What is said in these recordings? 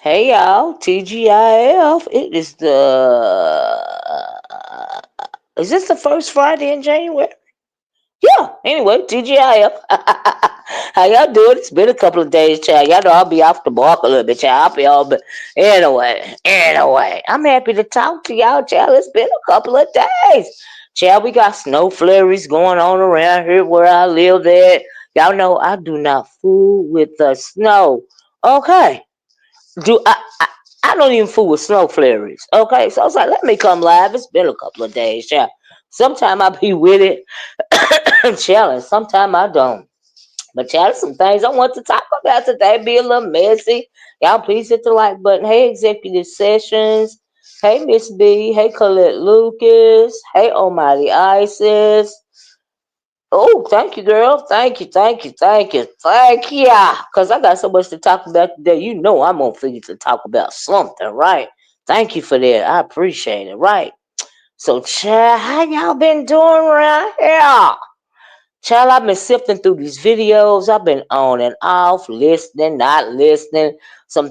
Hey y'all, TGIF. It is is this the first Friday in January? Yeah. Anyway, TGIF. How y'all doing? It's been a couple of days, child. Y'all know I'll be off the mark a little bit, child. I'll be all, but anyway, I'm happy to talk to y'all, child. It's been a couple of days, child. We got snow flurries going on around here where I live. At y'all know I do not fool with the snow. Okay. Do I don't even fool with snow flurries. Okay, so I was like, let me come live. It's been a couple of days, yeah. Sometime I be with it, challenge. Sometime I don't. But challenge some things I want to talk about today. Be a little messy. Y'all please hit the like button. Hey, Executive Sessions. Hey, Miss B. Hey, Colette Lucas. Hey, Almighty Isis. Oh, thank you, girl. Thank you. Because I got so much to talk about today. You know I'm going to figure to talk about something, right? Thank you for that. I appreciate it, right? So, child, how y'all been doing around here? Child, I've been sifting through these videos. I've been on and off, listening, not listening.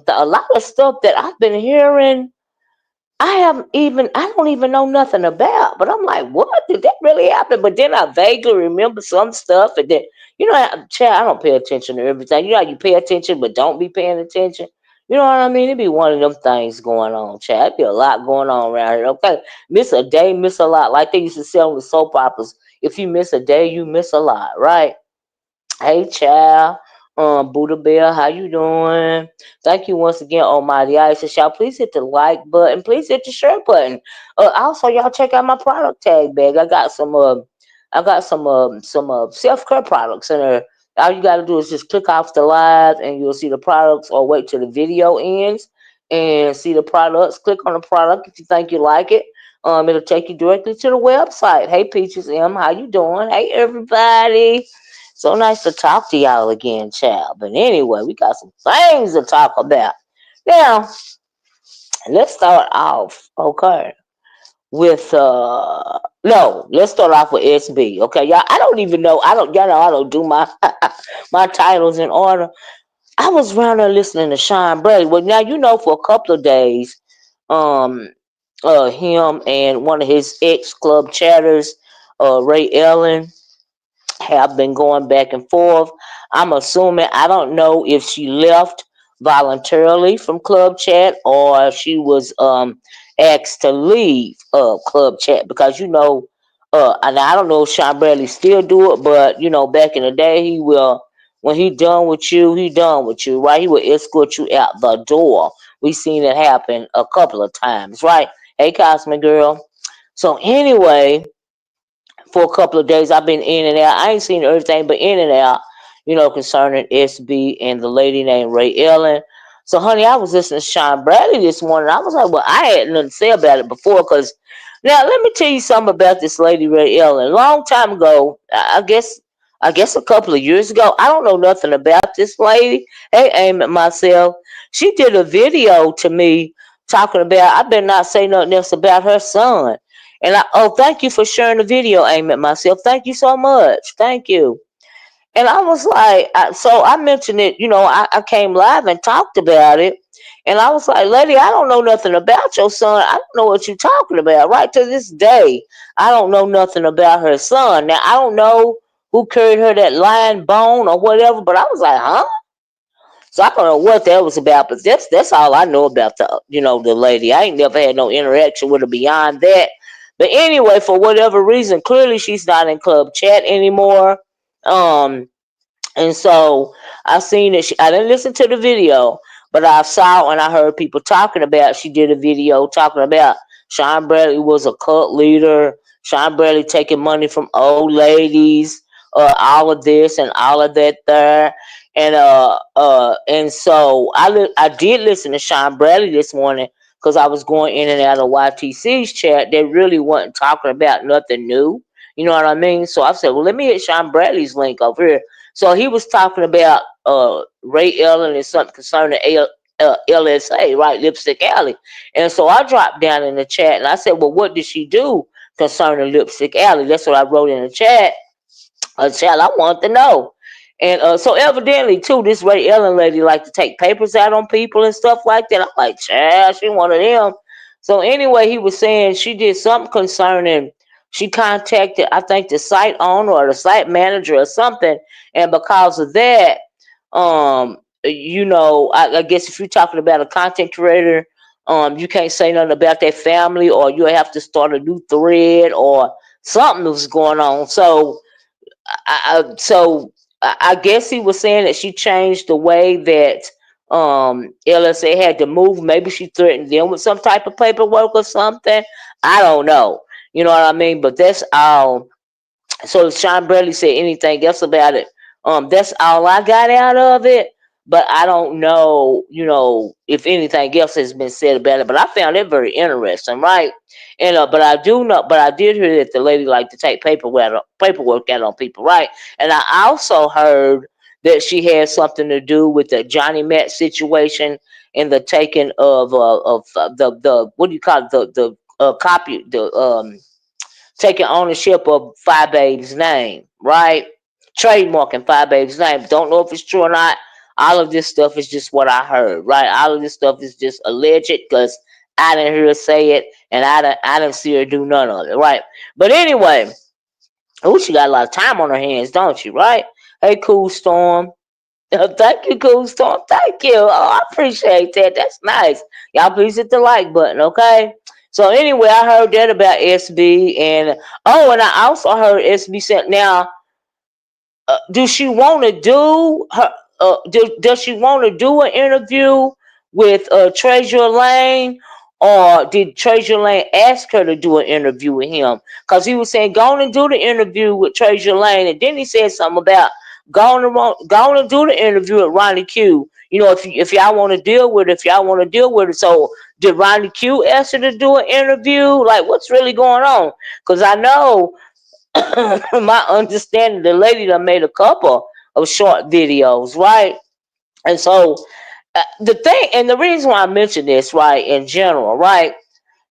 A lot of stuff that I've been hearing I don't even know nothing about, but I'm like, what did that really happen? But then I vaguely remember some stuff, and then child, I don't pay attention to everything. You know, how you pay attention, but don't be paying attention. You know what I mean? It be one of them things going on, child. It be a lot going on around here. Okay, miss a day, miss a lot. Like they used to sell with soap operas. If you miss a day, you miss a lot, right? Hey, child. Buddha Bear, how you doing? Thank you once again, Almighty Isis. Y'all, please hit the like button. Please hit the share button. Also, y'all check out my product tag bag. I got some self care products in there. All you gotta do is just click off the live, and you'll see the products, or wait till the video ends and see the products. Click on the product if you think you like it. It'll take you directly to the website. Hey, Peaches M, how you doing? Hey, everybody. So nice to talk to y'all again, child. But anyway, we got some things to talk about. Now, let's start off, okay, with no, let's start off with SB. Okay, y'all. I don't even know. Y'all know I don't do my my titles in order. I was around there listening to Sean Brady. Well, now you know for a couple of days, um him and one of his ex-club chatters, Ray Ellen, have been going back and forth. I'm assuming, I don't know if she left voluntarily from Club Chat, or if she was asked to leave Club Chat, because and I don't know if Sean Bradley still do it, but back in the day, he will, when he done with you, he done with you, right? He will escort you out the door. We seen it happen a couple of times, right? Hey, Cosmic Girl. So anyway, for a couple of days. I've been in and out. I ain't seen everything, but in and out, concerning SB and the lady named Ray Ellen. So, honey, I was listening to Sean Bradley this morning. I was like, well, I had nothing to say about it before, because now let me tell you something about this lady Ray Ellen. Long time ago, I guess a couple of years ago, I don't know nothing about this lady. Hey, aim at myself. She did a video to me talking about, I better not say nothing else about her son. And thank you for sharing the video, Aim at myself. Thank you so much. Thank you. And I was like, so I mentioned it, I came live and talked about it. And I was like, lady, I don't know nothing about your son. I don't know what you're talking about. Right to this day, I don't know nothing about her son. Now, I don't know who carried her that lion bone or whatever, but I was like, huh? So I don't know what that was about, but that's all I know about the lady. I ain't never had no interaction with her beyond that. But anyway, for whatever reason, clearly she's not in club chat anymore. Um, and so I seen it. I didn't listen to the video, but I saw and I heard people talking about. She did a video talking about Sean Bradley was a cult leader. Sean Bradley taking money from old ladies. All of this and all of that there. And so I did listen to Sean Bradley this morning because I was going in and out of YTC's chat. They really wasn't talking about nothing new. You know what I mean? So I said, well, let me hit Sean Bradley's link over here. So he was talking about Ray Allen and something concerning LSA, right? Lipstick Alley. And so I dropped down in the chat and I said, well, what did she do concerning Lipstick Alley? That's what I wrote in the chat. Child, I want to know. And so evidently too, this Ray Ellen lady like to take papers out on people and stuff like that. I'm like, child, she one of them. So anyway, he was saying she did something concerning. She contacted, I think, the site owner or the site manager or something, and because of that, I guess if you're talking about a content creator, you can't say nothing about their family, or you have to start a new thread, or something was going on. So I guess he was saying that she changed the way that LSA had to move. Maybe she threatened them with some type of paperwork or something. I don't know. You know what I mean? But that's all. So if Sean Bradley said anything else about it, that's all I got out of it. But I don't know, if anything else has been said about it. But I found it very interesting, right? And but I do know, but I did hear that the lady liked to take paperwork out on people, right? And I also heard that she had something to do with the Johnny Matt situation and the taking of the what do you call it, the copy the taking ownership of Five Baby's name, right? Trademarking Five Baby's name. Don't know if it's true or not. All of this stuff is just what I heard, right? All of this stuff is just alleged because I didn't hear her say it, and I didn't see her do none of it, right? But anyway, oh, she got a lot of time on her hands, don't she, right? Hey, Cool Storm. Thank you, Cool Storm. Thank you. Oh, I appreciate that. That's nice. Y'all please hit the like button, okay? So anyway, I heard that about SB, and and I also heard SB said now, does she want to do her? Does she want to do an interview with Treasure Lane, or did Treasure Lane ask her to do an interview with him? Because he was saying, "Go on and do the interview with Treasure Lane," and then he said something about go on and do the interview with Ronnie Q. If y'all want to deal with it, if y'all want to deal with it. So did Ronnie Q ask her to do an interview? Like, what's really going on? Because I know my understanding, the lady that made a couple of short videos, right? And so the thing, and the reason why I mention this, right, in general, right,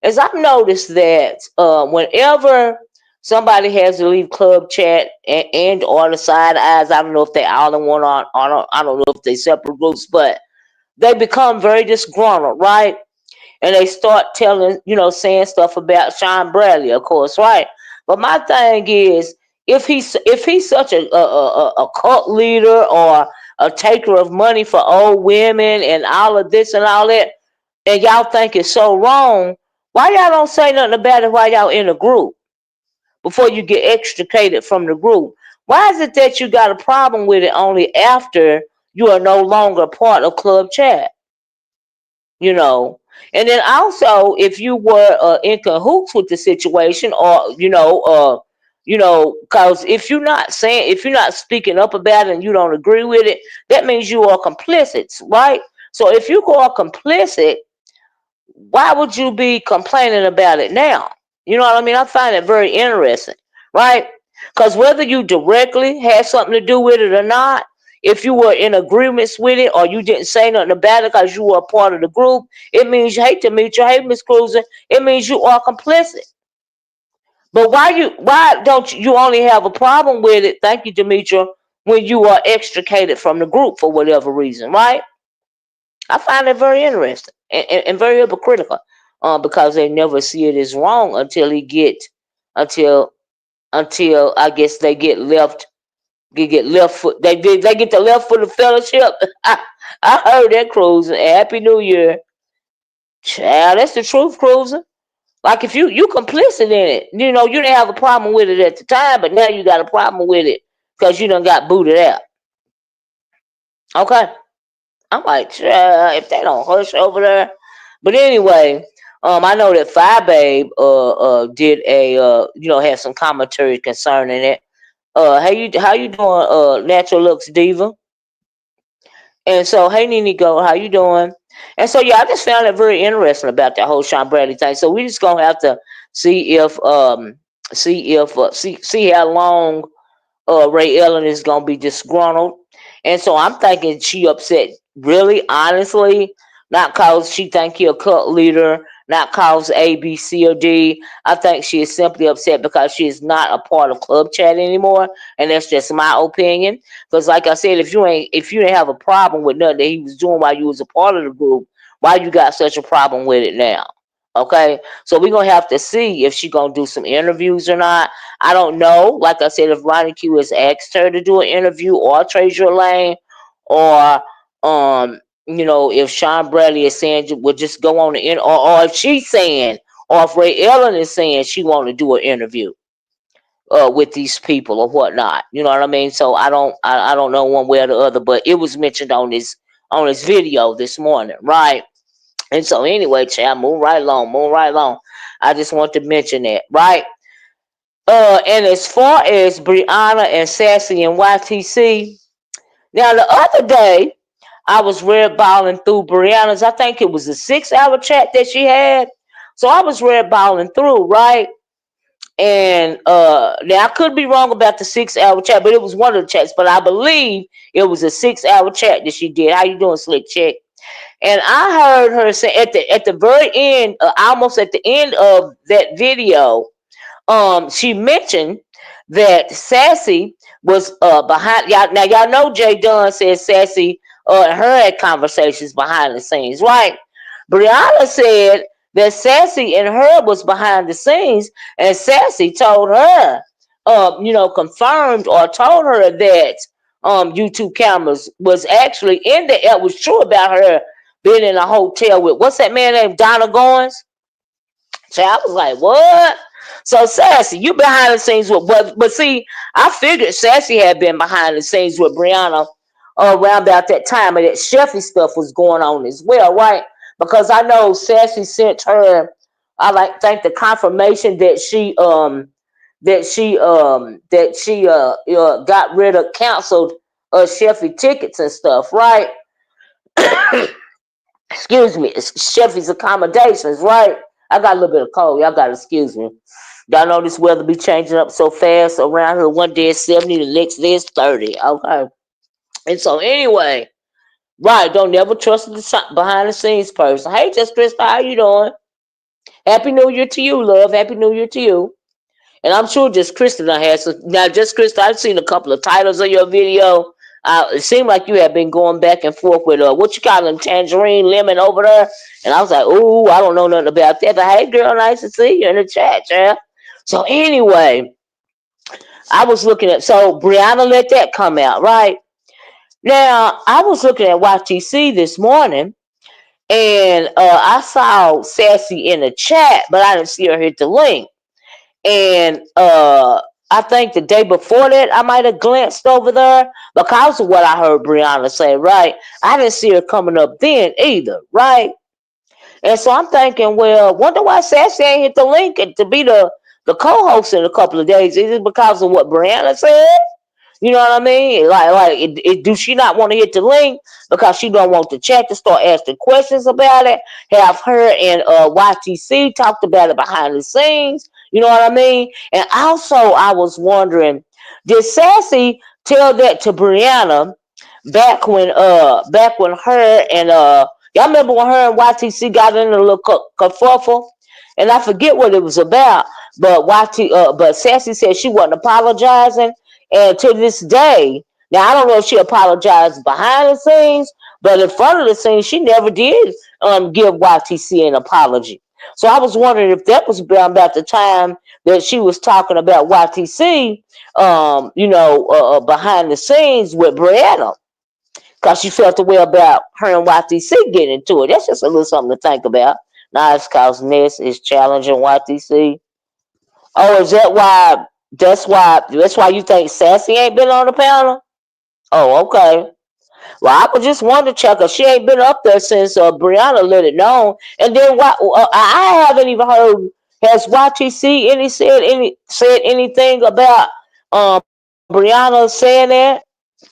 is I've noticed that whenever somebody has to leave club chat and or the side eyes, I don't know if they all in one on, I don't know if they separate groups, but they become very disgruntled, right? And they start telling, saying stuff about Sean Bradley, of course, right? But my thing is, if he's such a cult leader or a taker of money for old women and all of this and all that, and y'all think it's so wrong, why y'all don't say nothing about it while y'all in a group before you get extricated from the group? Why is it that you got a problem with it only after you are no longer part of club chat? you know. And then also, if you were in cahoots with the situation, or because if you're not speaking up about it and you don't agree with it, that means you are complicit, right? So if you are complicit, why would you be complaining about it now? You know what I mean? I find it very interesting, right? Because whether you directly had something to do with it or not, if you were in agreements with it or you didn't say nothing about it because you were a part of the group, it means you hate to meet you, hey Miss Cruiser, it means you are complicit. But why don't you only have a problem with it? Thank you, Demetria. when you are extricated from the group for whatever reason, right? I find it very interesting and very hypocritical, because they never see it as wrong until until I guess they get left foot they get the left foot of fellowship. I heard that, Cruising. Happy New Year, child. That's the truth, Cruising. Like if you complicit in it, you know you didn't have a problem with it at the time, but now you got a problem with it because you done got booted out. Okay, I'm like, if they don't hush over there. But anyway, I know that Fire Babe did a had some commentary concerning it. How you doing, Natural Looks Diva? And so, hey Nene Go, how you doing? And so, yeah, I just found it very interesting about that whole Sean Bradley thing. So we just gonna have to see if see how long Ray Ellen is gonna be disgruntled. And so I'm thinking she upset really honestly, not cause she think he a cult leader, not cause A, B, C, or D. I think she is simply upset because she is not a part of Club Chat anymore. And that's just my opinion. Because like I said, if you didn't have a problem with nothing that he was doing while you was a part of the group, why you got such a problem with it now? Okay, so we're gonna have to see if she gonna do some interviews or not. I don't know. Like I said, if Ronnie Q has asked her to do an interview or Treasure Lane, or if Sean Bradley is saying we'll just go on the or if she's saying, or if Ray Ellen is saying she want to do an interview with these people or whatnot. You know what I mean? So I don't know one way or the other, but it was mentioned on this video this morning, right? And so anyway, child, move right along, move right along. I just want to mention that, right? And as far as Brianna and Sassy and YTC, now the other day I was red balling through Brianna's. I think it was a 6 hour chat that she had. So I was red balling through, right? And now I could be wrong about the 6 hour chat, but it was one of the chats. But I believe it was a 6 hour chat that she did. How you doing, Slick Chick? And I heard her say at the very end, almost at the end of that video, she mentioned that Sassy was behind y'all. Now y'all know Jay Dunn said Sassy and her had conversations behind the scenes, right? Brianna said that Sassy and her was behind the scenes, and Sassy told her, confirmed or told her that YouTube cameras was actually in the. It was true about her being in a hotel with what's that man named Donna Goins. So I was like, what? So Sassy, you behind the scenes with but see, I figured Sassy had been behind the scenes with Brianna around about that time, and that Sheffy stuff was going on as well, right? Because I know Sassy sent her, I like think the confirmation that she got rid of canceled Sheffy tickets and stuff, right? Excuse me, it's Sheffy's accommodations, right? I got a little bit of cold. Y'all gotta excuse me. Y'all know this weather be changing up so fast around here. One day it's 70, the next day it's 30. Okay. And so anyway, right, don't never trust the behind the scenes person. Hey, just Krista, how you doing? Happy New Year to you, love. Happy New Year to you. And I'm sure just Krista done had some. Now, just Krista, I've seen a couple of titles of your video. It seemed like you have been going back and forth with what you call them, tangerine lemon over there. And I was like, ooh, I don't know nothing about that. But hey, girl, nice to see you in the chat, yeah. So anyway, I was looking at Brianna let that come out, right? Now I was looking at YTC this morning, and I saw Sassy in the chat, but I didn't see her hit the link. And I think the day before that, I might have glanced over there because of what I heard Brianna say, right? I didn't see her coming up then either, right? And so I'm thinking, well, wonder why Sassy ain't hit the link to be the co-host in a couple of days. Is it because of what Brianna said? You know what I mean? Do she not want to hit the link because she don't want the chat to start asking questions about it? Have her and YTC talked about it behind the scenes? You know what I mean? And also, I was wondering, did Sassy tell that to Brianna back when her and y'all remember when her and YTC got in a little kerfuffle? And I forget what it was about, but but Sassy said she wasn't apologizing. And to this day, Now I don't know if she apologized behind the scenes, but in front of the scenes, she never did give YTC an apology. So I was wondering if that was about the time that she was talking about YTC, behind the scenes with Brianna, because she felt the way about her and YTC getting into it. That's just a little something to think about. Now it's cause Ness is challenging YTC. Oh, is that why? That's why you think Sassy ain't been on the panel? Oh, okay. Well, I was just wanting to check her. She ain't been up there since Brianna let it known. And then I haven't even heard. Has YTC said anything about Brianna saying that?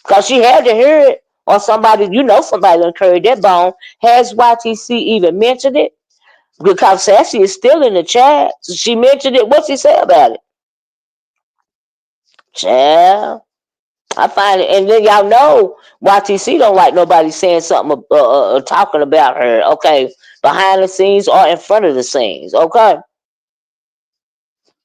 Cause she had to hear it, or somebody that carried that bone. Has YTC even mentioned it? Because Sassy is still in the chat. She mentioned it. What she say about it? Child. I find it, and then y'all know YTC don't like nobody saying something talking about her. Okay, behind the scenes or in front of the scenes. Okay,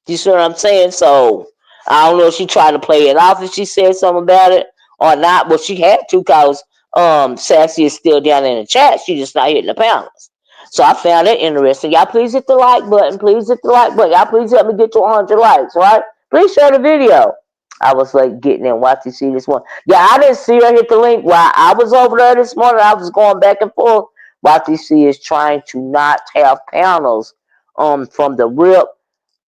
you see what I'm saying? So I don't know if she tried to play it off if she said something about it or not. But she had to, cause Sassy is still down in the chat. She just not hitting the panels. So I found it interesting. Y'all please hit the like button. Please hit the like button. Y'all please help me get to 100 likes. Right? Please share the video. I was like getting in YTC this morning. Yeah, I didn't see her hit the link while I was over there this morning. I was going back and forth. YTC is trying to not have panels from the rip.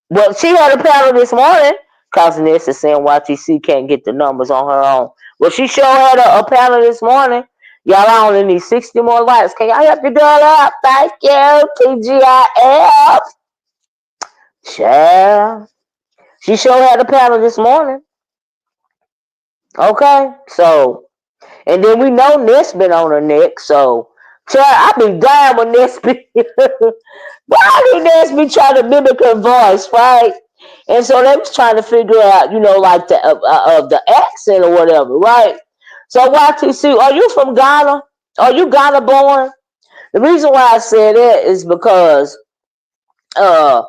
Well, she had a panel this morning. Cause Ness is saying YTC can't get the numbers on her own. Well, she sure had a panel this morning. Y'all only need 60 more likes. Can y'all help the girl out? Thank you, TGIF. Child. She sure had a panel this morning. Okay, so and then we know Ness been on her neck, so child, I be dying when Ness be why did Ness be trying to mimic her voice, right? And so they was trying to figure out, like the accent or whatever, right? So YTC, are you from Ghana? Are you Ghana born? The reason why I said that is because uh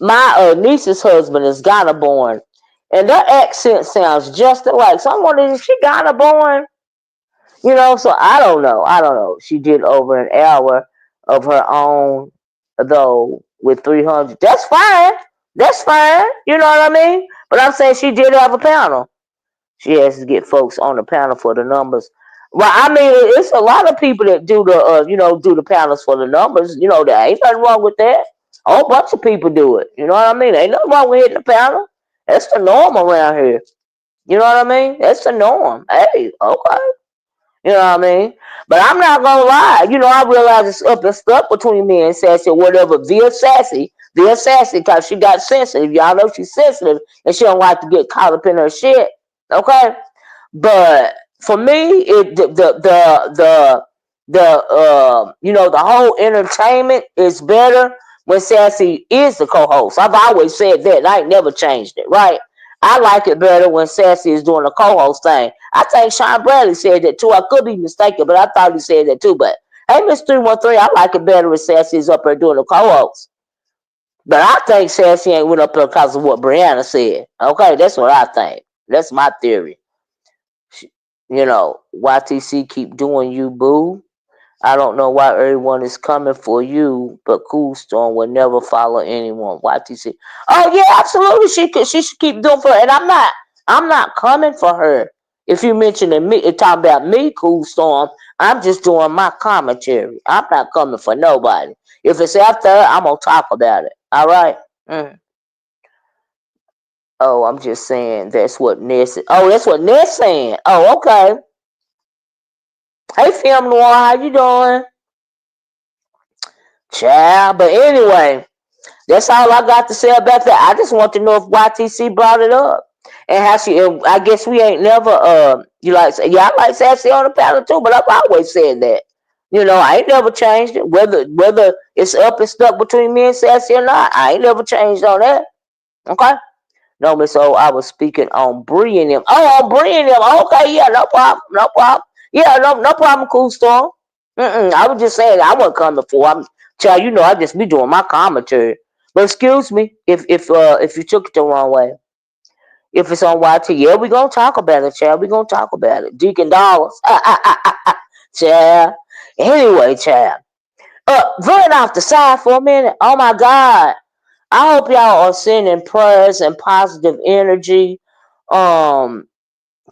my niece's husband is Ghana born, and their accent sounds just alike. So I'm wondering, is she Ghana born? So I don't know. I don't know. She did over an hour of her own, though, with 300. That's fine. That's fine. You know what I mean? But I'm saying she did have a panel. She has to get folks on the panel for the numbers. Well, I mean, it's a lot of people that do do the panels for the numbers. There ain't nothing wrong with that. A whole bunch of people do it. You know what I mean? Ain't nothing wrong with hitting the panel. That's the norm around here. You know what I mean? That's the norm. Hey, okay. You know what I mean? But I'm not gonna lie. I realize it's up and stuck between me and Sassy or whatever. Via Sassy, because she got sensitive. Y'all know she's sensitive and she don't like to get caught up in her shit. Okay, but for me, the whole entertainment is better when Sassy is the co-host. I've always said that. And I ain't never changed it. Right? I like it better when Sassy is doing the co-host thing. I think Sean Bradley said that too. I could be mistaken, but I thought he said that too. But hey, Miss 313, I like it better when Sassy is up there doing the co-host. But I think Sassy ain't went up there because of what Brianna said. Okay, that's what I think. That's my theory. YTC keep doing you, boo. I don't know why everyone is coming for you, but Cool Storm will never follow anyone. YTC. Oh yeah, absolutely. She should keep doing for her. And I'm not coming for her. If you mentioning me, talking about me, Cool Storm, I'm just doing my commentary. I'm not coming for nobody. If it's after her, I'm gonna talk about it. All right. Mm. Oh, I'm just saying that's what Ness. Oh, that's what Ness saying. Oh, okay. Hey, Film Noir, how you doing? Child. But anyway, that's all I got to say about that. I just want to know if YTC brought it up. And how she, I guess we ain't never, I like Sassy on the panel too, but I've always said that. I ain't never changed it. Whether it's up and stuck between me and Sassy or not, I ain't never changed on that. Okay? No, Miss O, I was speaking on Bree and them. Oh, on Bree and them. Okay, yeah, no problem. No problem. Yeah, no problem, Cool Storm. I was just saying I wasn't coming for. Child, I just be doing my commentary. But excuse me if you took it the wrong way. If it's on YT, yeah, we gonna talk about it, child. We gonna talk about it. Deacon Dollars, child. Anyway, child. Going off the side for a minute. Oh my God. I hope y'all are sending prayers and positive energy. Um,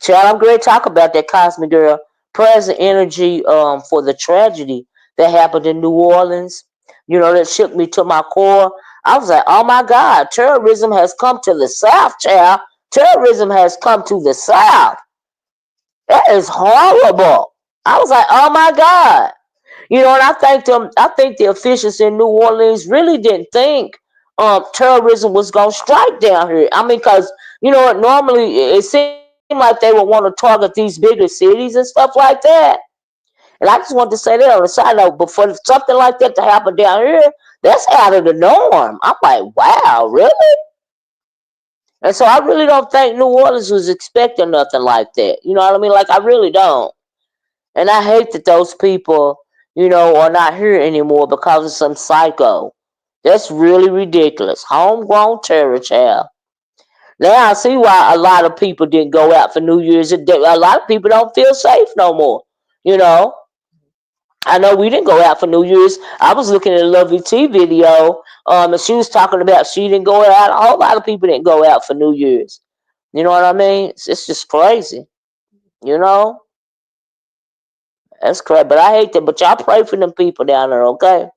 Child, I'm going to talk about that Cosmic Girl. Prayers and energy for the tragedy that happened in New Orleans. You know, that shook me to my core. I was like, oh my God, terrorism has come to the South, child. Terrorism has come to the South. That is horrible. I was like, oh my God. You know, and I think the officials in New Orleans really didn't think terrorism was gonna strike down here. I mean, because you know, normally it seemed like they would want to target these bigger cities and stuff like that. And I just wanted to say that on the side note, but for something like that to happen down here, that's out of the norm. I'm like, wow, really? And so I really don't think New Orleans was expecting nothing like that. You know what I mean? Like, I really don't. And I hate that those people, you know, are not here anymore because of some psycho. That's really ridiculous. Homegrown terror, child. Now I see why a lot of people didn't go out for New Year's. A lot of people don't feel safe no more. You know, I know we didn't go out for New Year's. I was looking at a Lovely T video, and she was talking about she didn't go out. A whole lot of people didn't go out for New Year's. You know what I mean? It's just crazy. You know, that's crazy. But I hate that. But y'all pray for them people down there, okay?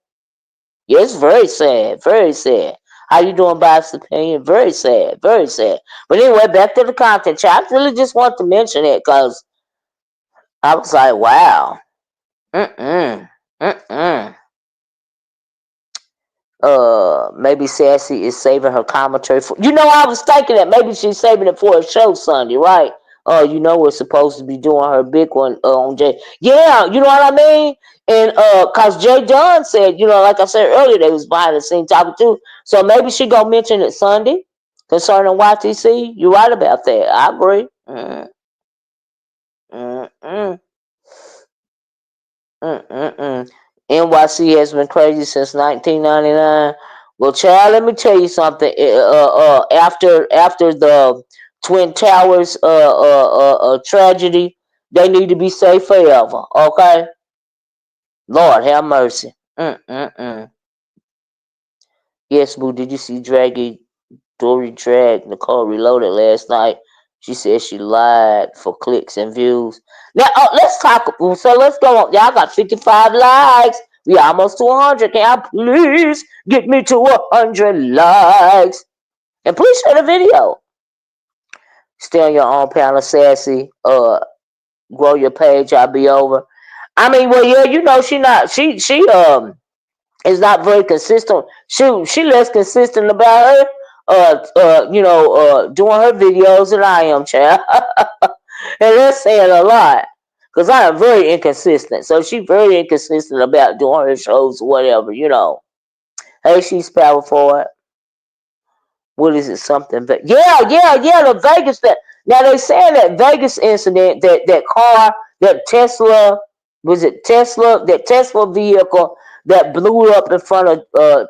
Yeah, it's very sad. Very sad. How you doing, Bob's opinion? Very sad. Very sad. But anyway, back to the content. I really just want to mention it because I was like, wow. Mm-mm. Mm-mm. Maybe Sassy is saving her commentary for. You know, I was thinking that maybe she's saving it for a show Sunday, right? You know, we're supposed to be doing her big one on Jay. Yeah, you know what I mean. And cause Jay Dunn said, you know, like I said earlier, they was behind the scene topic too. So maybe she gonna mention it Sunday concerning YTC. You're right about that. I agree. Mm-mm. Mm-mm-mm. NYC has been crazy since 1999. Well, child, let me tell you something. After the Twin Towers tragedy, they need to be safe forever. Okay, Lord have mercy. Mm-mm-mm. Yes, boo. Did you see Dory Drag Nicole Reloaded last night? She said she lied for clicks and views. Now, let's talk. So let's go on. Y'all got 55 likes. We almost to 100. Can I please get me to 100 likes? And please share the video. Stay on your own panel, Sassy. Grow your page. I'll be over. I mean, well, yeah, you know, she is not very consistent. She less consistent about her doing her videos than I am, child. And that's saying a lot. Cause I am very inconsistent. So she very inconsistent about doing her shows or whatever, you know. Hey, she's powerful. What is it? Something but yeah, the Vegas that now they saying that Vegas incident, that car, that Tesla, was it Tesla, that Tesla vehicle that blew up in front of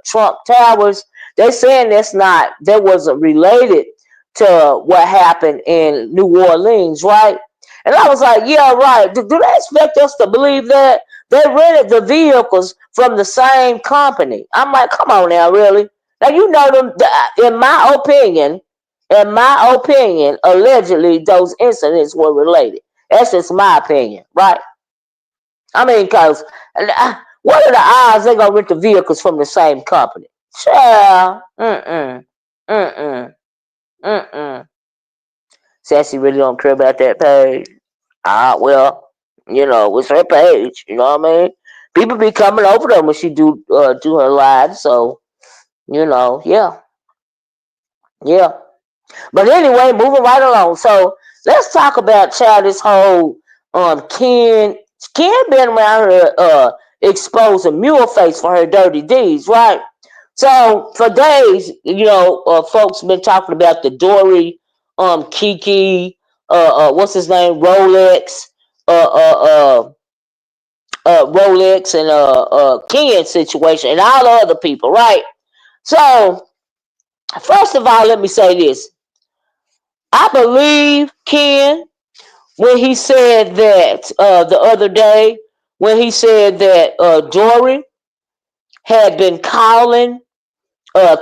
Trump Towers, they saying that wasn't related to what happened in New Orleans, right? And I was like, yeah, right. Do they expect us to believe that? They rented the vehicles from the same company. I'm like, come on now, really? Now you know them. In my opinion, allegedly those incidents were related. That's just my opinion, right? I mean, cause what are the odds they gonna rent the vehicles from the same company? Child, mm. Sassy really don't care about that page. Well, you know, it's her page. You know what I mean? People be coming over there when she do her live. So you know, yeah. But anyway, moving right along. So let's talk about child this whole Ken. Ken been around here exposing Mule face for her dirty deeds, right? So for days, you know, folks been talking about the Dory, Kiki, what's his name, uh, uh, Rolex, and Ken situation, and all the other people, right? So first of all, let me say this: I believe Ken when he said that the other day, when he said that Dory had been calling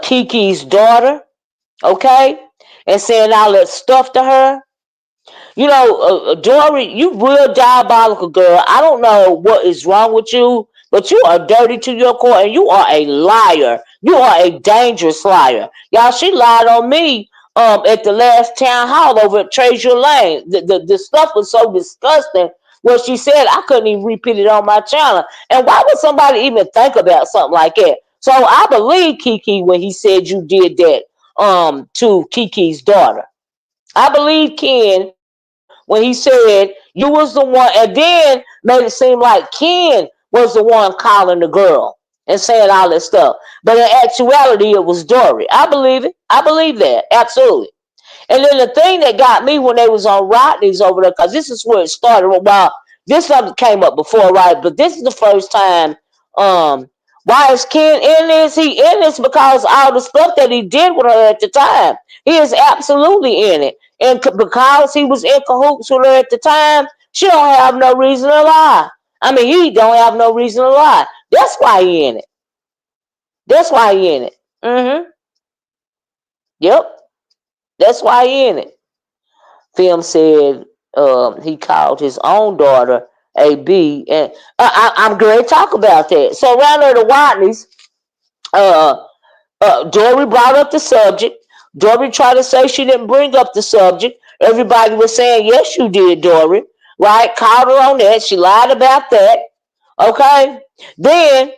Kiki's daughter, okay, and saying all that stuff to her. You know, Dory, you real diabolical girl. I don't know what is wrong with you, but you are dirty to your core, and you are a liar. You are a dangerous liar. Y'all, she lied on me at the last town hall over at Treasure Lane. The stuff was so disgusting. What she said, I couldn't even repeat it on my channel. And why would somebody even think about something like that? So I believe Kiki when he said you did that to Kiki's daughter. I believe Ken when he said you was the one, and then made it seem like Ken was the one calling the girl and saying all that stuff. But in actuality, it was Dory. I believe it. I believe that. Absolutely. And then the thing that got me when they was on Rodney's over there, because this is where it started. Well, this stuff came up before, right? But this is the first time. Why is Ken in this? He in this because all the stuff that he did with her at the time. He is absolutely in it, and because he was in cahoots with her at the time, she don't have no reason to lie. I mean, he don't have no reason to lie. That's why he in it. That's why he in it. Yep. That's why he in it. Film said he called his own daughter a B, and I'm going to talk about that. So around there, the Watneys, uh, Dory brought up the subject. Dory tried to say she didn't bring up the subject. Everybody was saying, yes, you did, Dory. Right? Called her on that. She lied about that. Okay? Then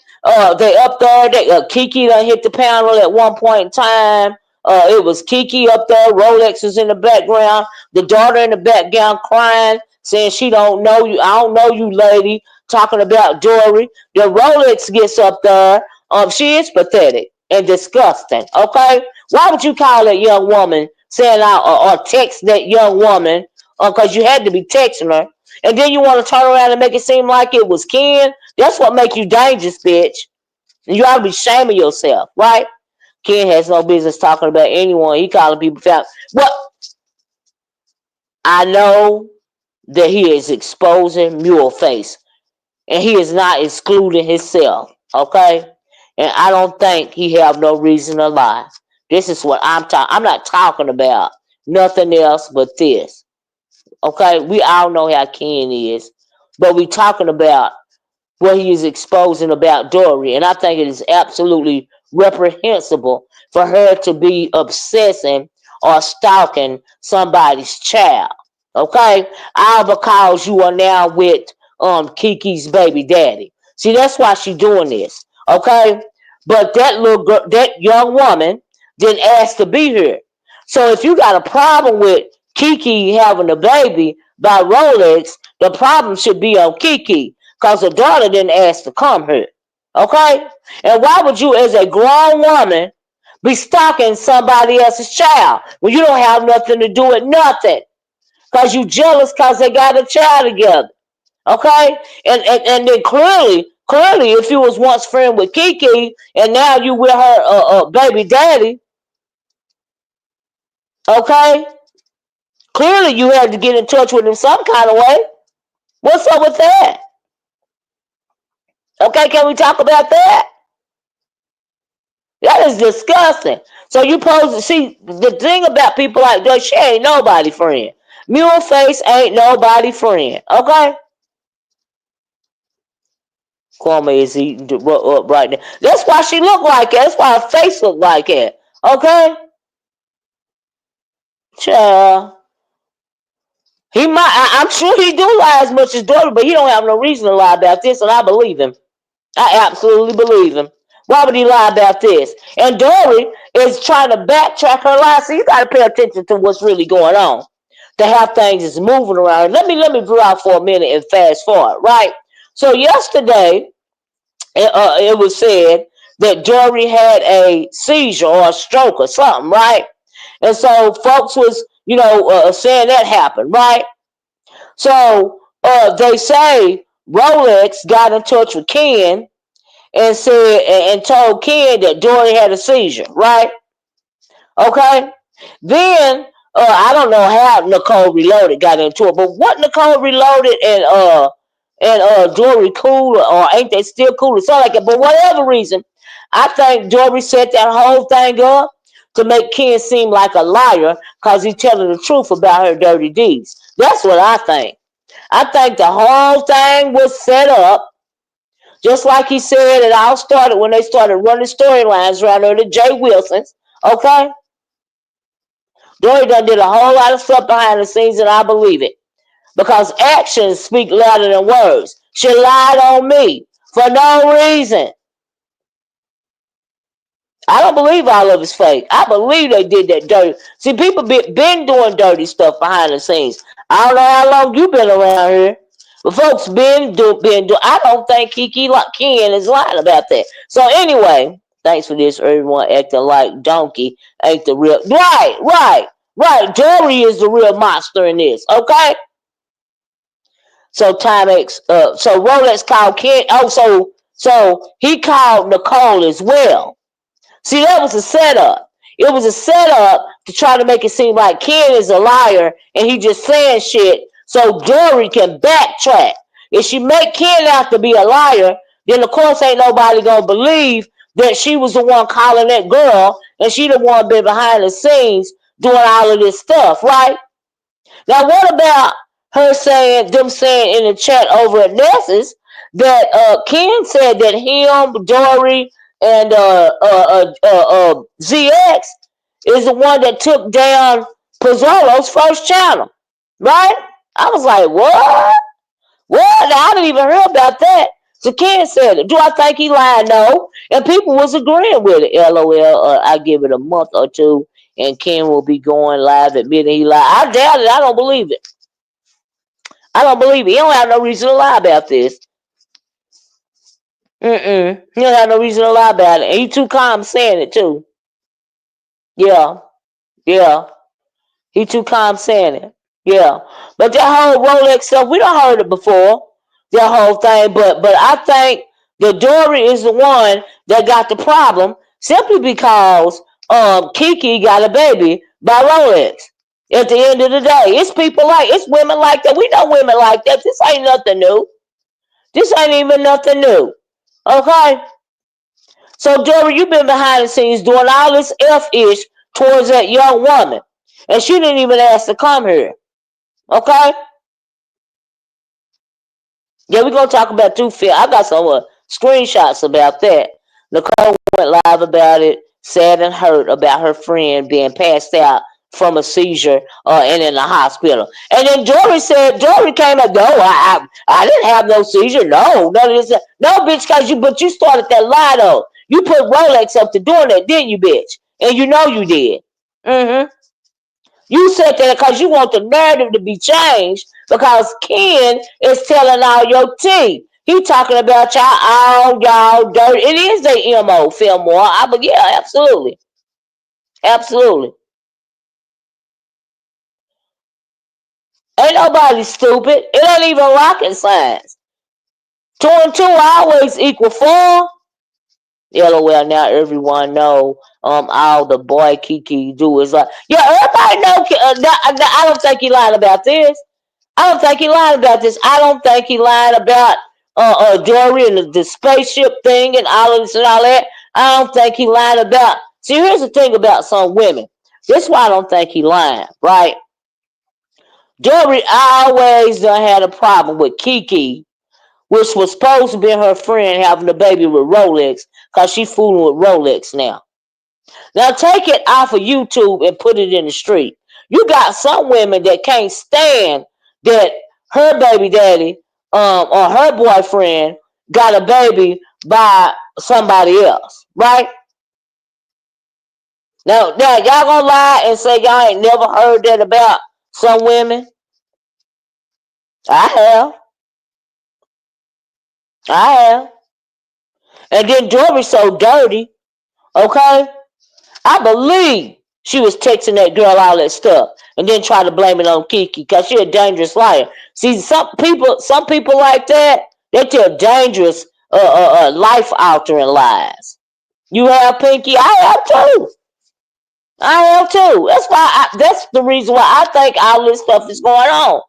they up there. Kiki done hit the panel at one point in time. It was Kiki up there. Rolex is in the background. The daughter in the background crying, saying she don't know you. I don't know you, lady. Talking about Dory. The Rolex gets up there. She is pathetic and disgusting. Okay, why would you call that young woman saying out or text that young woman? Because you had to be texting her, and then you want to turn around and make it seem like it was Ken. That's what make you dangerous, bitch. You ought to be shaming yourself, right? Ken has no business talking about anyone. He calling people fat. Well, I know that he is exposing Mule face, and he is not excluding himself. Okay, and I don't think he have no reason to lie. This is what I'm talking. I'm not talking about nothing else but this. Okay, we all know how Ken is, but we talking about what he is exposing about Dory. And I think it is absolutely reprehensible for her to be obsessing or stalking somebody's child. Okay? All because you are now with Kiki's baby daddy. See, that's why she's doing this. Okay? But that little girl, that young woman didn't ask to be here. So if you got a problem with Kiki having a baby by Rolex, the problem should be on Kiki because the daughter didn't ask to come here. Okay? And why would you, as a grown woman, be stalking somebody else's child when you don't have nothing to do with nothing? Because you jealous because they got a child together. Okay? And then clearly, if you was once friend with Kiki and now you with her baby daddy, okay? Clearly you had to get in touch with him some kind of way. What's up with that? Okay, can we talk about that? That is disgusting. So you supposed to see the thing about people like that, she ain't nobody friend. Mule face ain't nobody friend. Okay? Kwame is eating up right now. That's why she look like that. That's why her face look like that. Okay? Child. He might I'm sure he do lie as much as daughter, but he don't have no reason to lie about this, and I believe him. I absolutely believe him. Why would he lie about this? And Dory is trying to backtrack her lies, so you got to pay attention to what's really going on. To have things is moving around. Let me draw out for a minute and fast forward, right? So yesterday, it was said that Dory had a seizure or a stroke or something, right? And so folks was, saying that happened, right? So they say Rolex got in touch with Ken and said and told Ken that Dory had a seizure, right? Okay. Then I don't know how Nicole Reloaded got into it, but what Nicole Reloaded and Dory cool or ain't they still cool or something like that? But whatever reason, I think Dory set that whole thing up to make Ken seem like a liar because he's telling the truth about her dirty deeds. That's what I think. I think the whole thing was set up, just like he said it all started when they started running storylines around there, the Jay Wilsons. Okay? Dory done did a whole lot of stuff behind the scenes, and I believe it. Because actions speak louder than words. She lied on me for no reason. I don't believe all of it's fake. I believe they did that dirty. See, people been doing dirty stuff behind the scenes. I don't know how long you been around here, but folks been do. I don't think Ken is lying about that. So anyway, thanks for this. Everyone acting like Donkey ain't the real. Right. Dory is the real monster in this. Okay. So Timex, so Rolex called Ken. Oh, so he called Nicole as well. See, that was a setup. It was a setup to try to make it seem like Ken is a liar and he just saying shit so Dory can backtrack. If she make Ken out to be a liar, then of course ain't nobody gonna believe that she was the one calling that girl and she the one been behind the scenes doing all of this stuff, right? Now, what about them saying in the chat over at Ness's that Ken said that him, Dory, and ZX is the one that took down Pozzolo's first channel, right? I was like, what? What? Now, I didn't even hear about that. So Ken said it. Do I think he lied? No. And people was agreeing with it. LOL. I give it a month or two, and Ken will be going live admitting he lied. I doubt it. I don't believe it. I don't believe it. He don't have no reason to lie about this. He don't have no reason to lie about it. And he too calm saying it too. Yeah. Yeah. He too calm saying it. Yeah. But that whole Rolex stuff, we done heard it before. That whole thing. But I think that Dory is the one that got the problem simply because Kiki got a baby by Rolex. At the end of the day, it's women like that. We know women like that. This ain't nothing new. This ain't even nothing new. Okay? So, Dory, you've been behind the scenes doing all this F-ish towards that young woman. And she didn't even ask to come here. Okay? Yeah, we're going to talk about two-film. I got some screenshots about that. Nicole went live about it, sad and hurt about her friend being passed out from a seizure and in the hospital. And then Dory came and no, I didn't have no seizure. No, none of this. No, bitch, but you started that lie though. You put Rolex up to doing that, didn't you, bitch? And you know you did. Mm-hmm. You said that because you want the narrative to be changed because Ken is telling all your tea. He talking about y'all dirty. It is the MO, Fillmore. But yeah, absolutely. Absolutely. Ain't nobody stupid. It ain't even rocket science. 2 and 2 always equal 4. LOL, now everyone know all the boy Kiki do is like, yeah, everybody know. I don't think he lied about this. I don't think he lied about this. I don't think he lied about Dory and the spaceship thing and all of this and all that. I don't think he lied about. See, here's the thing about some women. This is why I don't think he lied, right? Dory always done had a problem with Kiki, which was supposed to be her friend having a baby with Rolex, because she fooling with Rolex now. Now take it off of YouTube and put it in the street. You got some women that can't stand that her baby daddy or her boyfriend got a baby by somebody else, right? Now y'all gonna lie and say y'all ain't never heard that about some women? I have. I have. And then Dory's so dirty, okay? I believe she was texting that girl all that stuff and then try to blame it on Kiki because she a dangerous liar. See, some people like that, they tell dangerous, life altering lies. You have, Pinky? I have too. I am too. That's the reason why I think all this stuff is going on.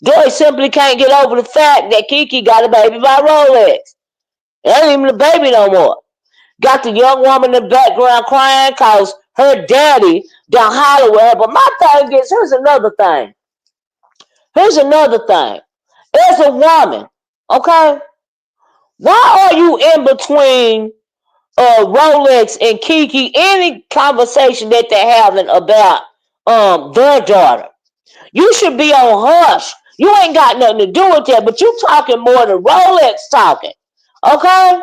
Joy simply can't get over the fact that Kiki got a baby by Rolex. It ain't even a baby no more. Got the young woman in the background crying cause her daddy done holler with her. But my thing is, here's another thing. Here's another thing. As a woman, okay, why are you in between Rolex and Kiki? Any conversation that they're having about their daughter, you should be on hush. You ain't got nothing to do with that, but you talking more than Rolex talking. Okay?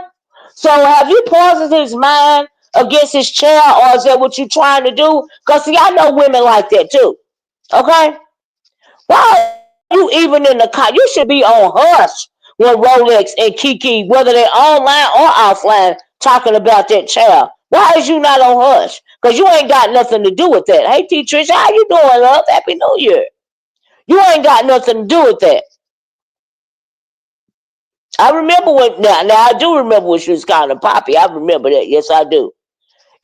So have you poisoned his mind against his child, or is that what you trying to do? Because see, I know women like that too. Okay? Why are you even in the car? You should be on hush when Rolex and Kiki, whether they're online or offline, talking about that child. Why is you not on hush? Because you ain't got nothing to do with that. Hey, T. Trish, how you doing, love? Happy New Year. You ain't got nothing to do with that. I remember when now I do remember when she was calling her Poppy. I remember that. Yes, I do.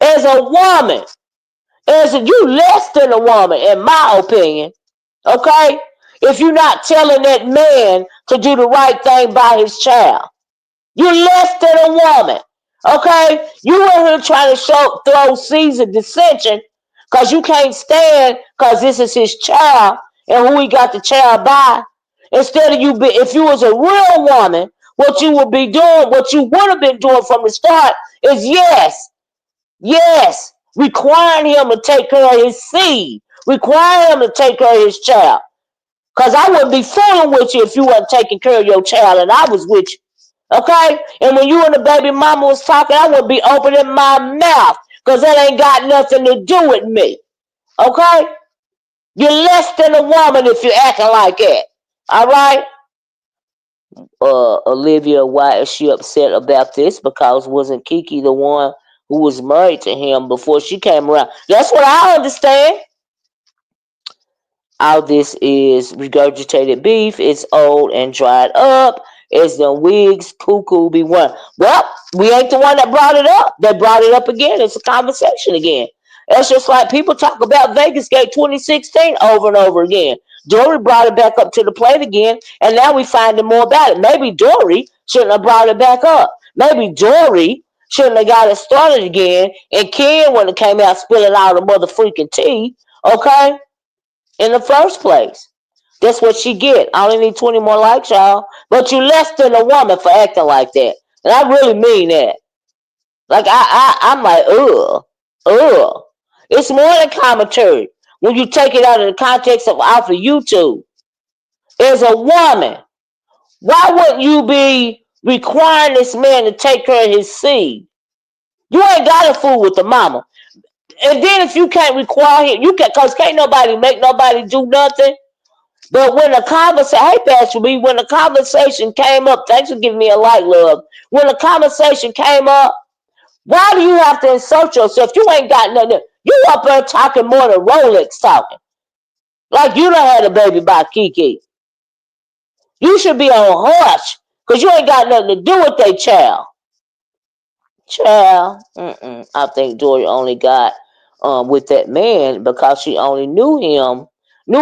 As a woman, you less than a woman, in my opinion. Okay? If you're not telling that man to do the right thing by his child. You're less than a woman. Okay? You in here trying to throw seeds of dissension because you can't stand because this is his child and who he got the child by. Instead of if you was a real woman, what you would be doing, what you would have been doing from the start is yes, requiring him to take care of his seed, requiring him to take care of his child. Because I wouldn't be fooling with you if you wasn't taking care of your child and I was with you. Okay? And when you and the baby mama was talking, I wouldn't be opening my mouth because that ain't got nothing to do with me. Okay? You're less than a woman if you're acting like that. All right? Olivia, why is she upset about this? Because wasn't Kiki the one who was married to him before she came around? That's what I understand. All this is regurgitated beef. It's old and dried up. It's the wigs cuckoo be one. Well, we ain't the one that brought it up. They brought it up again. It's a conversation again. It's just like people talk about Vegas Gate 2016 over and over again. Dory brought it back up to the plate again, and now we finding more about it. Maybe Dory shouldn't have brought it back up. Maybe Dory shouldn't have got it started again, and Ken when it came out spilling all the mother freaking tea. Okay? In the first place. That's what she get. I only need 20 more likes, y'all. But you less than a woman for acting like that. And I really mean that. Like I'm like, ugh. It's more than commentary when you take it out of the context of off of YouTube. As a woman, why wouldn't you be requiring this man to take care of his seed? You ain't got to fool with the mama. And then if you can't require him, you can, cause can't nobody make nobody do nothing. But when the conversation, hey Pastor B, when the conversation came up, thanks for giving me a like, love. When the conversation came up, why do you have to insert yourself? You ain't got nothing. You up there talking more than Rolex talking. Like you done had a baby by Kiki. You should be on hush, because you ain't got nothing to do with that child. Child, I think Dory only got with that man because she only knew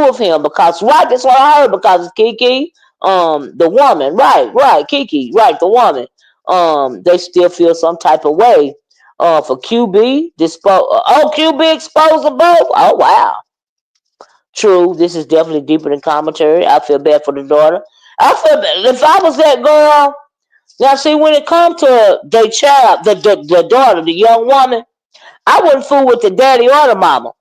of him because right. That's what I heard because it's Kiki, the woman, right, Kiki, right, the woman. They still feel some type of way. For QB QB exposed them both. Oh wow, true. This is definitely deeper than commentary. I feel bad for the daughter. I feel bad if I was that girl. Now, see, when it comes to the child, the daughter, the young woman, I wouldn't fool with the daddy or the mama.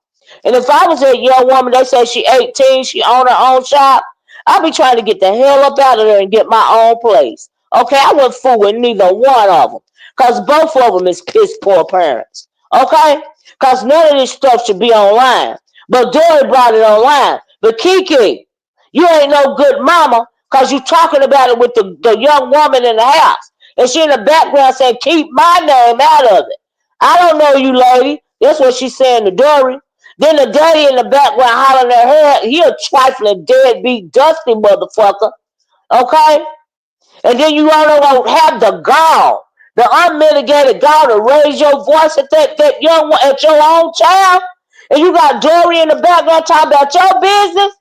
And if I was that young woman, they say she 18, she own her own shop, I'd be trying to get the hell up out of there and get my own place. Okay, I wouldn't fool with neither one of them. Because both of them is piss poor parents. Okay? Because none of this stuff should be online. But Dory brought it online. But Kiki, you ain't no good mama because you talking about it with the young woman in the house. And she in the background saying, keep my name out of it. I don't know you, lady. That's what she's saying to Dory. Then the daddy in the background hollering at her. He a trifling, deadbeat, dusty motherfucker. Okay? And then you don't have the gall, the unmitigated gall to raise your voice at that young one, at your own child. And you got Dory in the background talking about your business?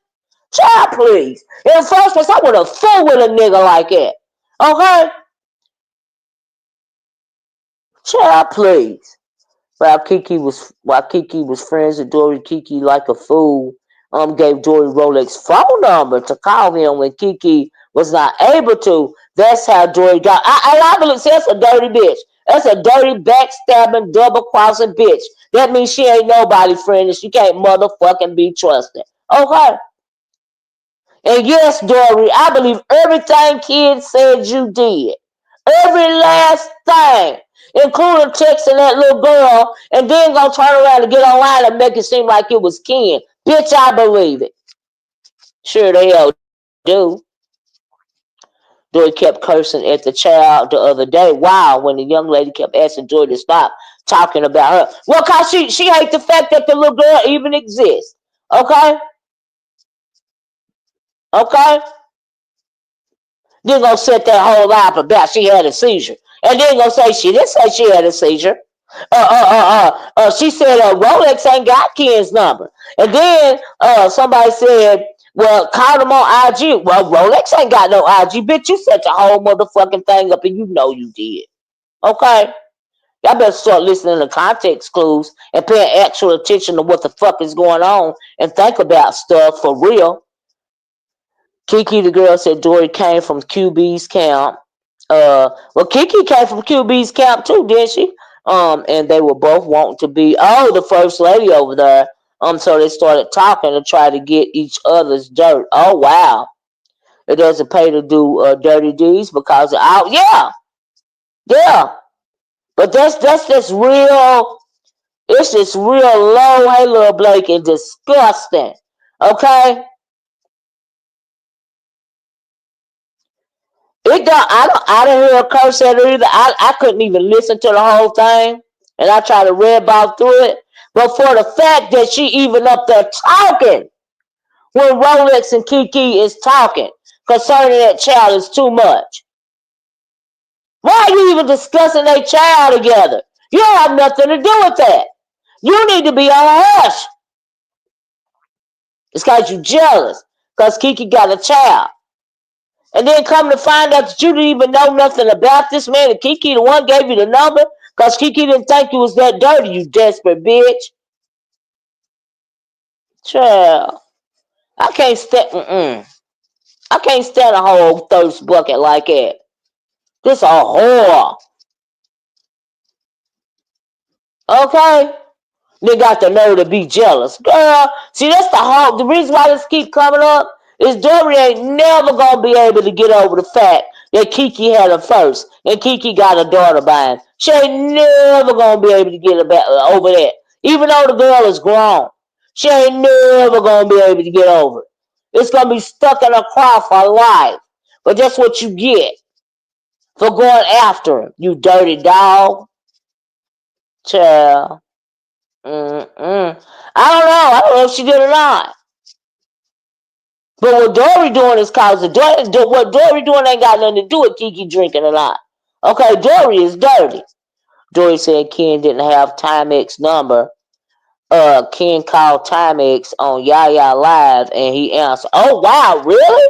Child, please. In the first place, I would have fool with a nigga like that. Okay? Child, please. While Kiki was friends with Dory, Kiki, like a fool, gave Dory Rolex's phone number to call him when Kiki was not able to. That's how Dory got. I believe that's a dirty bitch. That's a dirty, backstabbing, double crossing bitch. That means she ain't nobody friend and she can't motherfucking be trusted. Okay. And yes, Dory, I believe everything kids said you did. Every last thing. Including texting that little girl and then gonna turn around and get online and make it seem like it was Ken. Bitch, I believe it. Sure the hell do. Dory kept cursing at the child the other day. Wow, when the young lady kept asking Dory to stop talking about her. Well, cause she hates the fact that the little girl even exists. Okay? Okay? Then gonna set that whole lie up about she had a seizure. And then gonna say she didn't say she had a seizure. She said Rolex ain't got Ken's number. And then somebody said, well, call them on IG. Well, Rolex ain't got no IG. Bitch, you set the whole motherfucking thing up and you know you did. Okay? Y'all better start listening to context clues and paying actual attention to what the fuck is going on and think about stuff for real. Kiki, the girl, said Dory came from QB's camp. Well, Kiki came from QB's camp too, didn't she? And they were both wanting to be the first lady over there. So they started talking to try to get each other's dirt. Oh wow, it doesn't pay to do dirty deeds because yeah. But that's just real. It's just real low. Hey, little Blake, and disgusting. Okay. It don't. I don't hear a curse at her either. I couldn't even listen to the whole thing, and I tried to read about through it. But for the fact that she even up there talking when Rolex and Kiki is talking concerning that child is too much. Why are you even discussing that child together? You don't have nothing to do with that. You need to be on hush. It's because you jealous because Kiki got a child. And then come to find out that you didn't even know nothing about this man. And Kiki, the one, gave you the number because Kiki didn't think you was that dirty, you desperate bitch. Child, I can't stand. I can't stand a whole thirst bucket like that. This a whore. Okay, they got the nerve to be jealous, girl. See, that's the reason why this keep coming up is Dory ain't never gonna be able to get over the fact that Kiki had her first and Kiki got a daughter by him. She ain't never gonna be able to get over that. Even though the girl is grown, she ain't never gonna be able to get over it. It's gonna be stuck in her craw for life. But that's what you get for going after him, you dirty dog. Child. I don't know if she did or not. But what Dory doing is causing what Dory doing ain't got nothing to do with Kiki drinking or not. Okay, Dory is dirty. Dory said Ken didn't have Timex number. Ken called Timex on Yaya Live and he answered, "Oh wow, really?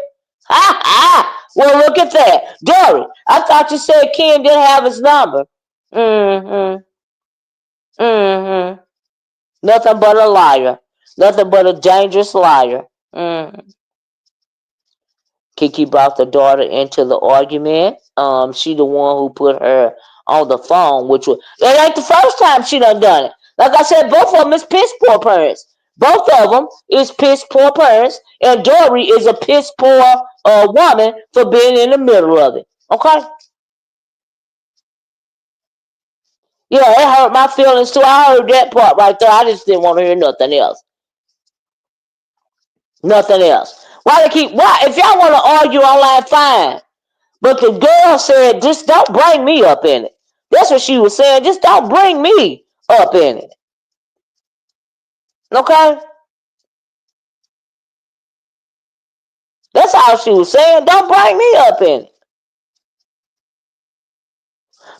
Ha ha! Well, look at that, Dory. I thought you said Ken didn't have his number." Mm-hmm. Mm-hmm. Nothing but a liar. Nothing but a dangerous liar. Mm-hmm. Kiki brought the daughter into the argument. She the one who put her on the phone, which was it ain't the first time she done it. Like I said, both of them is piss poor parents. Both of them is piss poor parents, and Dory is a piss poor woman for being in the middle of it. Okay. Yeah, it hurt my feelings too. I heard that part right there. I just didn't want to hear nothing else. Nothing else. Why if y'all want to argue online, fine. But the girl said, just don't bring me up in it. That's what she was saying. Just don't bring me up in it. Okay? That's all she was saying. Don't bring me up in it.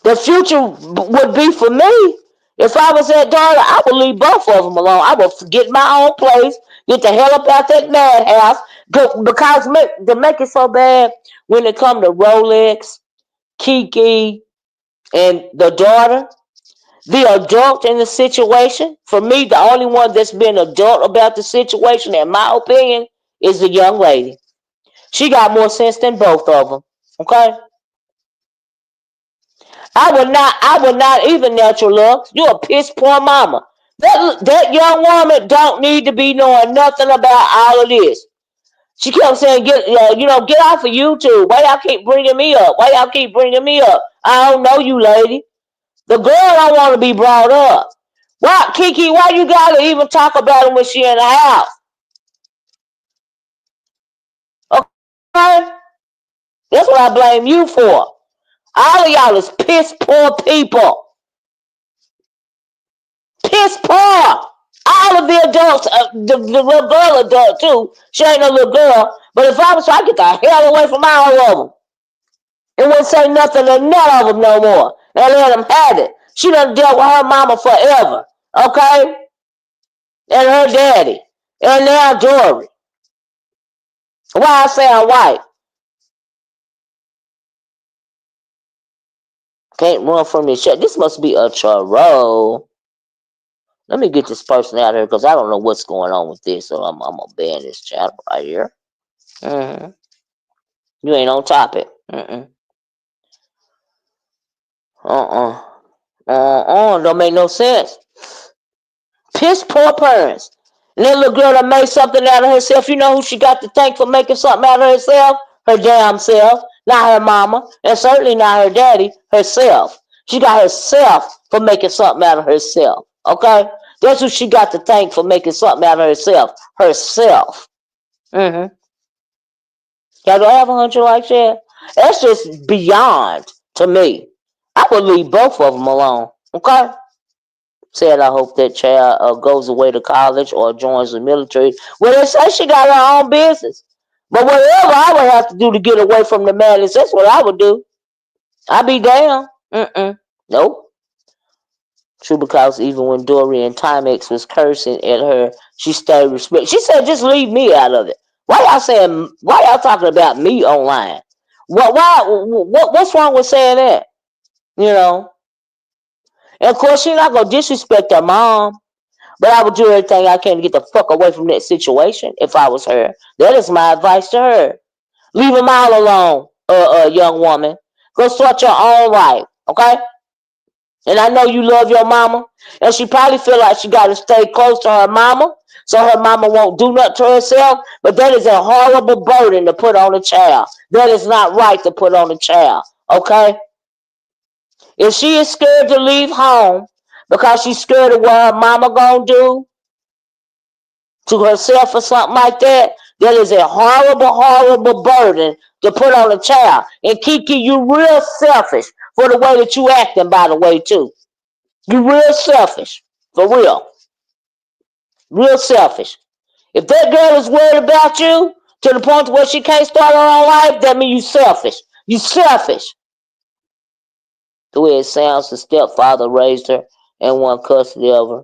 The future would be for me If I was that daughter, I would leave both of them alone. I would get my own place, get the hell up out that madhouse. Because to make it so bad, when it come to Rolex, Kiki, and the daughter, the adult in the situation, for me, the only one that's been adult about the situation, in my opinion, is the young lady. She got more sense than both of them. Okay? I would not even natural love. You a piss poor mama. That young woman don't need to be knowing nothing about all of this. She kept saying, get off of YouTube. Why y'all keep bringing me up? Why y'all keep bringing me up? I don't know you, lady. The girl don't want to be brought up. Why, Kiki, why you gotta even talk about it when she in the house? Okay? That's what I blame you for. All of y'all is piss poor people. Piss poor. All of the adults, the little girl adult too. She ain't no little girl. But if I was, I get the hell away from all of them. And wouldn't say nothing to none of them no more. And let them have it. She done dealt with her mama forever. Okay? And her daddy. And now Dory. Why I say I'm white? Can't run from this shit. This must be a churro. Let me get this person out here because I don't know what's going on with this. So I'm going to ban this chat right here. Mm-hmm. You ain't on topic. Mm-mm. Uh-uh. Don't make no sense. Piss poor parents. And that little girl that made something out of herself, you know who she got to thank for making something out of herself? Her damn self. Not her mama. And certainly not her daddy. Herself. She got herself for making something out of herself. Okay? That's who she got to thank for making something out of herself. Herself. Mm-hmm. Y'all don't have a hunch like that? That's just beyond to me. I would leave both of them alone. Okay? Said I hope that child goes away to college or joins the military. Well, they say she got her own business. But whatever I would have to do to get away from the madness, that's what I would do. I'd be down. Mm-mm. Nope. True, because even when Dory and Timex was cursing at her, she stayed respect. She said, "Just leave me out of it." Why y'all saying? Why y'all talking about me online? What's wrong with saying that? You know. And of course, she's not gonna disrespect her mom. But I would do everything I can to get the fuck away from that situation if I was her. That is my advice to her. Leave them all alone, young woman. Go start your own life, okay? And I know you love your mama, and she probably feel like she got to stay close to her mama, so her mama won't do nothing to herself. But that is a horrible burden to put on a child. That is not right to put on a child, okay? If she is scared to leave home because she's scared of what her mama gonna do to herself or something like that, that is a horrible, horrible burden to put on a child. And Kiki, you real selfish for the way that you acting, by the way, too. You real selfish. For real. Real selfish. If that girl is worried about you to the point where she can't start her own life, that means you selfish. You selfish. The way it sounds, the stepfather raised her and won custody of her.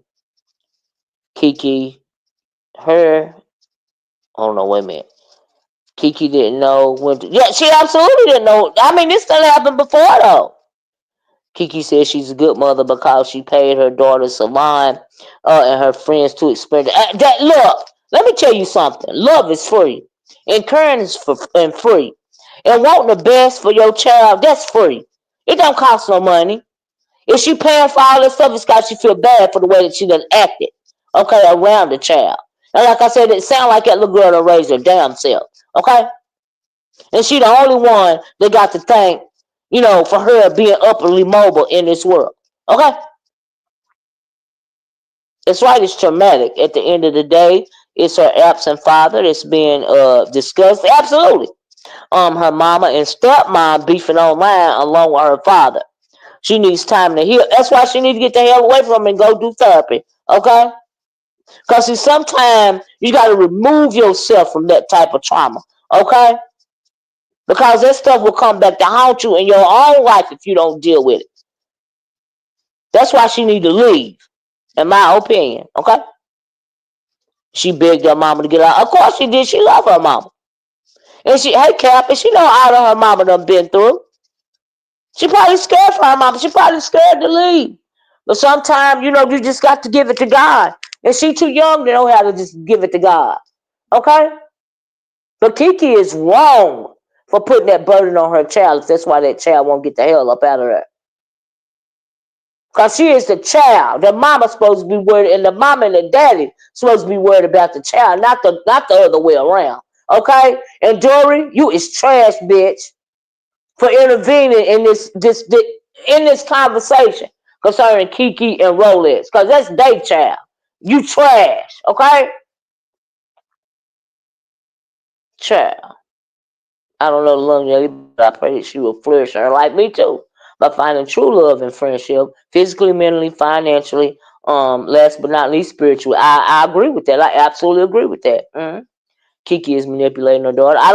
Kiki, her, oh no, wait a minute. Kiki didn't know when to. Yeah, she absolutely didn't know. I mean, this done happened before, though. Kiki says she's a good mother because she paid her daughter Salon and her friends to experience that. Look, let me tell you something. Love is free. Encouragement is free. And wanting the best for your child, that's free. It don't cost no money. If she paying for all this stuff, it's got she feel bad for the way that she done acted, okay, around the child. And like I said, it sound like that little girl done raised her damn self, okay? And she the only one that got to thank, for her being upwardly mobile in this world. Okay? It's right, it's traumatic. At the end of the day, it's her absent father that's being discussed. Absolutely. Her mama and stepmom beefing online along with her father. She needs time to heal. That's why she needs to get the hell away from him and go do therapy. Okay? Because sometimes you got to remove yourself from that type of trauma. Okay? Because that stuff will come back to haunt you in your own life if you don't deal with it. That's why she need to leave, in my opinion. Okay. She begged her mama to get out. Of course she did. She love her mama. And she, hey, Cap, and she know all of her mama done been through. She probably scared for her mama. She probably scared to leave. But sometimes, you just got to give it to God. And she too young to know how to just give it to God. Okay? But Kiki is wrong for putting that burden on her child. If that's why that child won't get the hell up out of there. Because she is the child. The mama's supposed to be worried, and the mama and the daddy supposed to be worried about the child, not the other way around. Okay? And Dory, you is trash, bitch, for intervening in this conversation concerning Kiki and Rolex. Because that's their child. You trash. Okay? Child. I don't know the long lady, but I pray that she will flourish in her life. Me too. By finding true love and friendship, physically, mentally, financially, last but not least, spiritually. I agree with that. I absolutely agree with that. Mm-hmm. Kiki is manipulating her daughter. I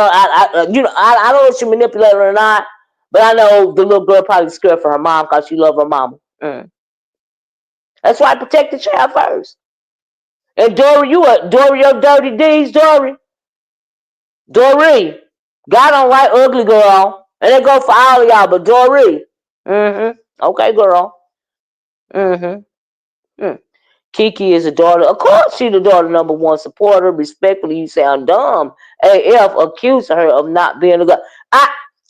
don't know if she manipulated her or not, but I know the little girl probably scared for her mom because she love her mama. Mm. That's why I protect the child first. And Dory, Dory, your dirty deeds, Dory. Dory. God don't like ugly girl. And it go for all of y'all, but Dory. Mm-hmm. Okay, girl. Mm-hmm. Mm. Kiki is a daughter. Of course, she the daughter number one supporter. Respectfully, you sound dumb. AF accusing her of not being a girl.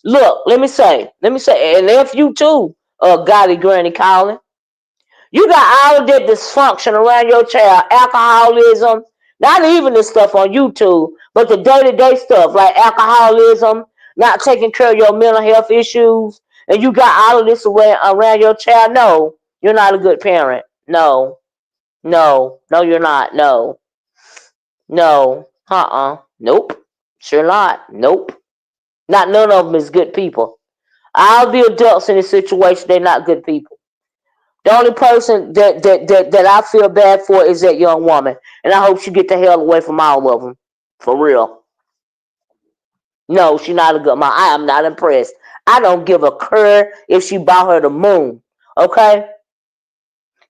Look, let me say, and if you too, Gotti Granny Collin. You got all of that dysfunction around your child, alcoholism, not even the stuff on YouTube, but the day-to-day stuff like alcoholism, not taking care of your mental health issues, and you got all of this around your child. No, you're not a good parent. No, you're not. No, nope, sure not. Nope, not none of them is good people. All the adults in this situation, they're not good people. The only person that I feel bad for is that young woman. And I hope she get the hell away from all of them. For real. No, she's not a good mom. I am not impressed. I don't give a cur if she bought her the moon. Okay?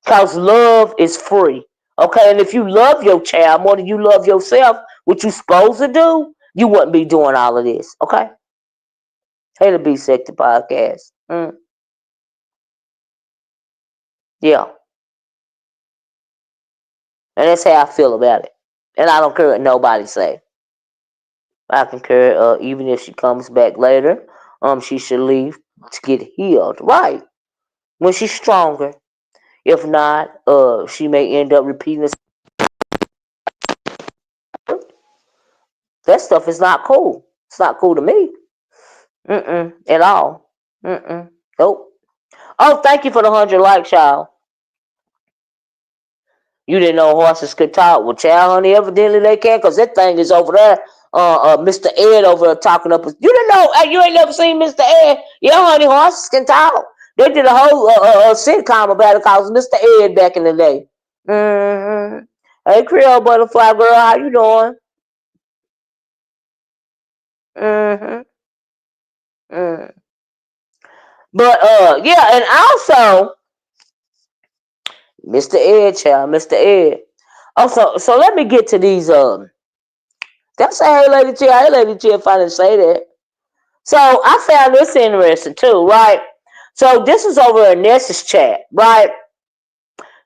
Because love is free. Okay? And if you love your child more than you love yourself, what you supposed to do, you wouldn't be doing all of this. Okay? Hey, the Be Sexy Podcast. Yeah. And that's how I feel about it. And I don't care what nobody say. I concur. Even if she comes back later, she should leave to get healed. Right. When she's stronger. If not, she may end up repeating this. That stuff is not cool. It's not cool to me. At all. Nope. Oh, thank you for the 100 likes, y'all. You didn't know horses could talk. Well, child, honey, evidently they can, because that thing is over there. Mr. Ed over there talking up. You didn't know? You ain't never seen Mr. Ed? Yeah, honey, horses can talk. They did a whole sitcom about it called Mr. Ed back in the day. Hey, Creole Butterfly Girl, how you doing? But yeah, and also Mr. Ed, child, Mr. Ed. Also, so let me get to these. That's a hey lady T. Hey lady T. If I didn't say that. So I found this interesting too, right? So this is over a Ness's chat, right?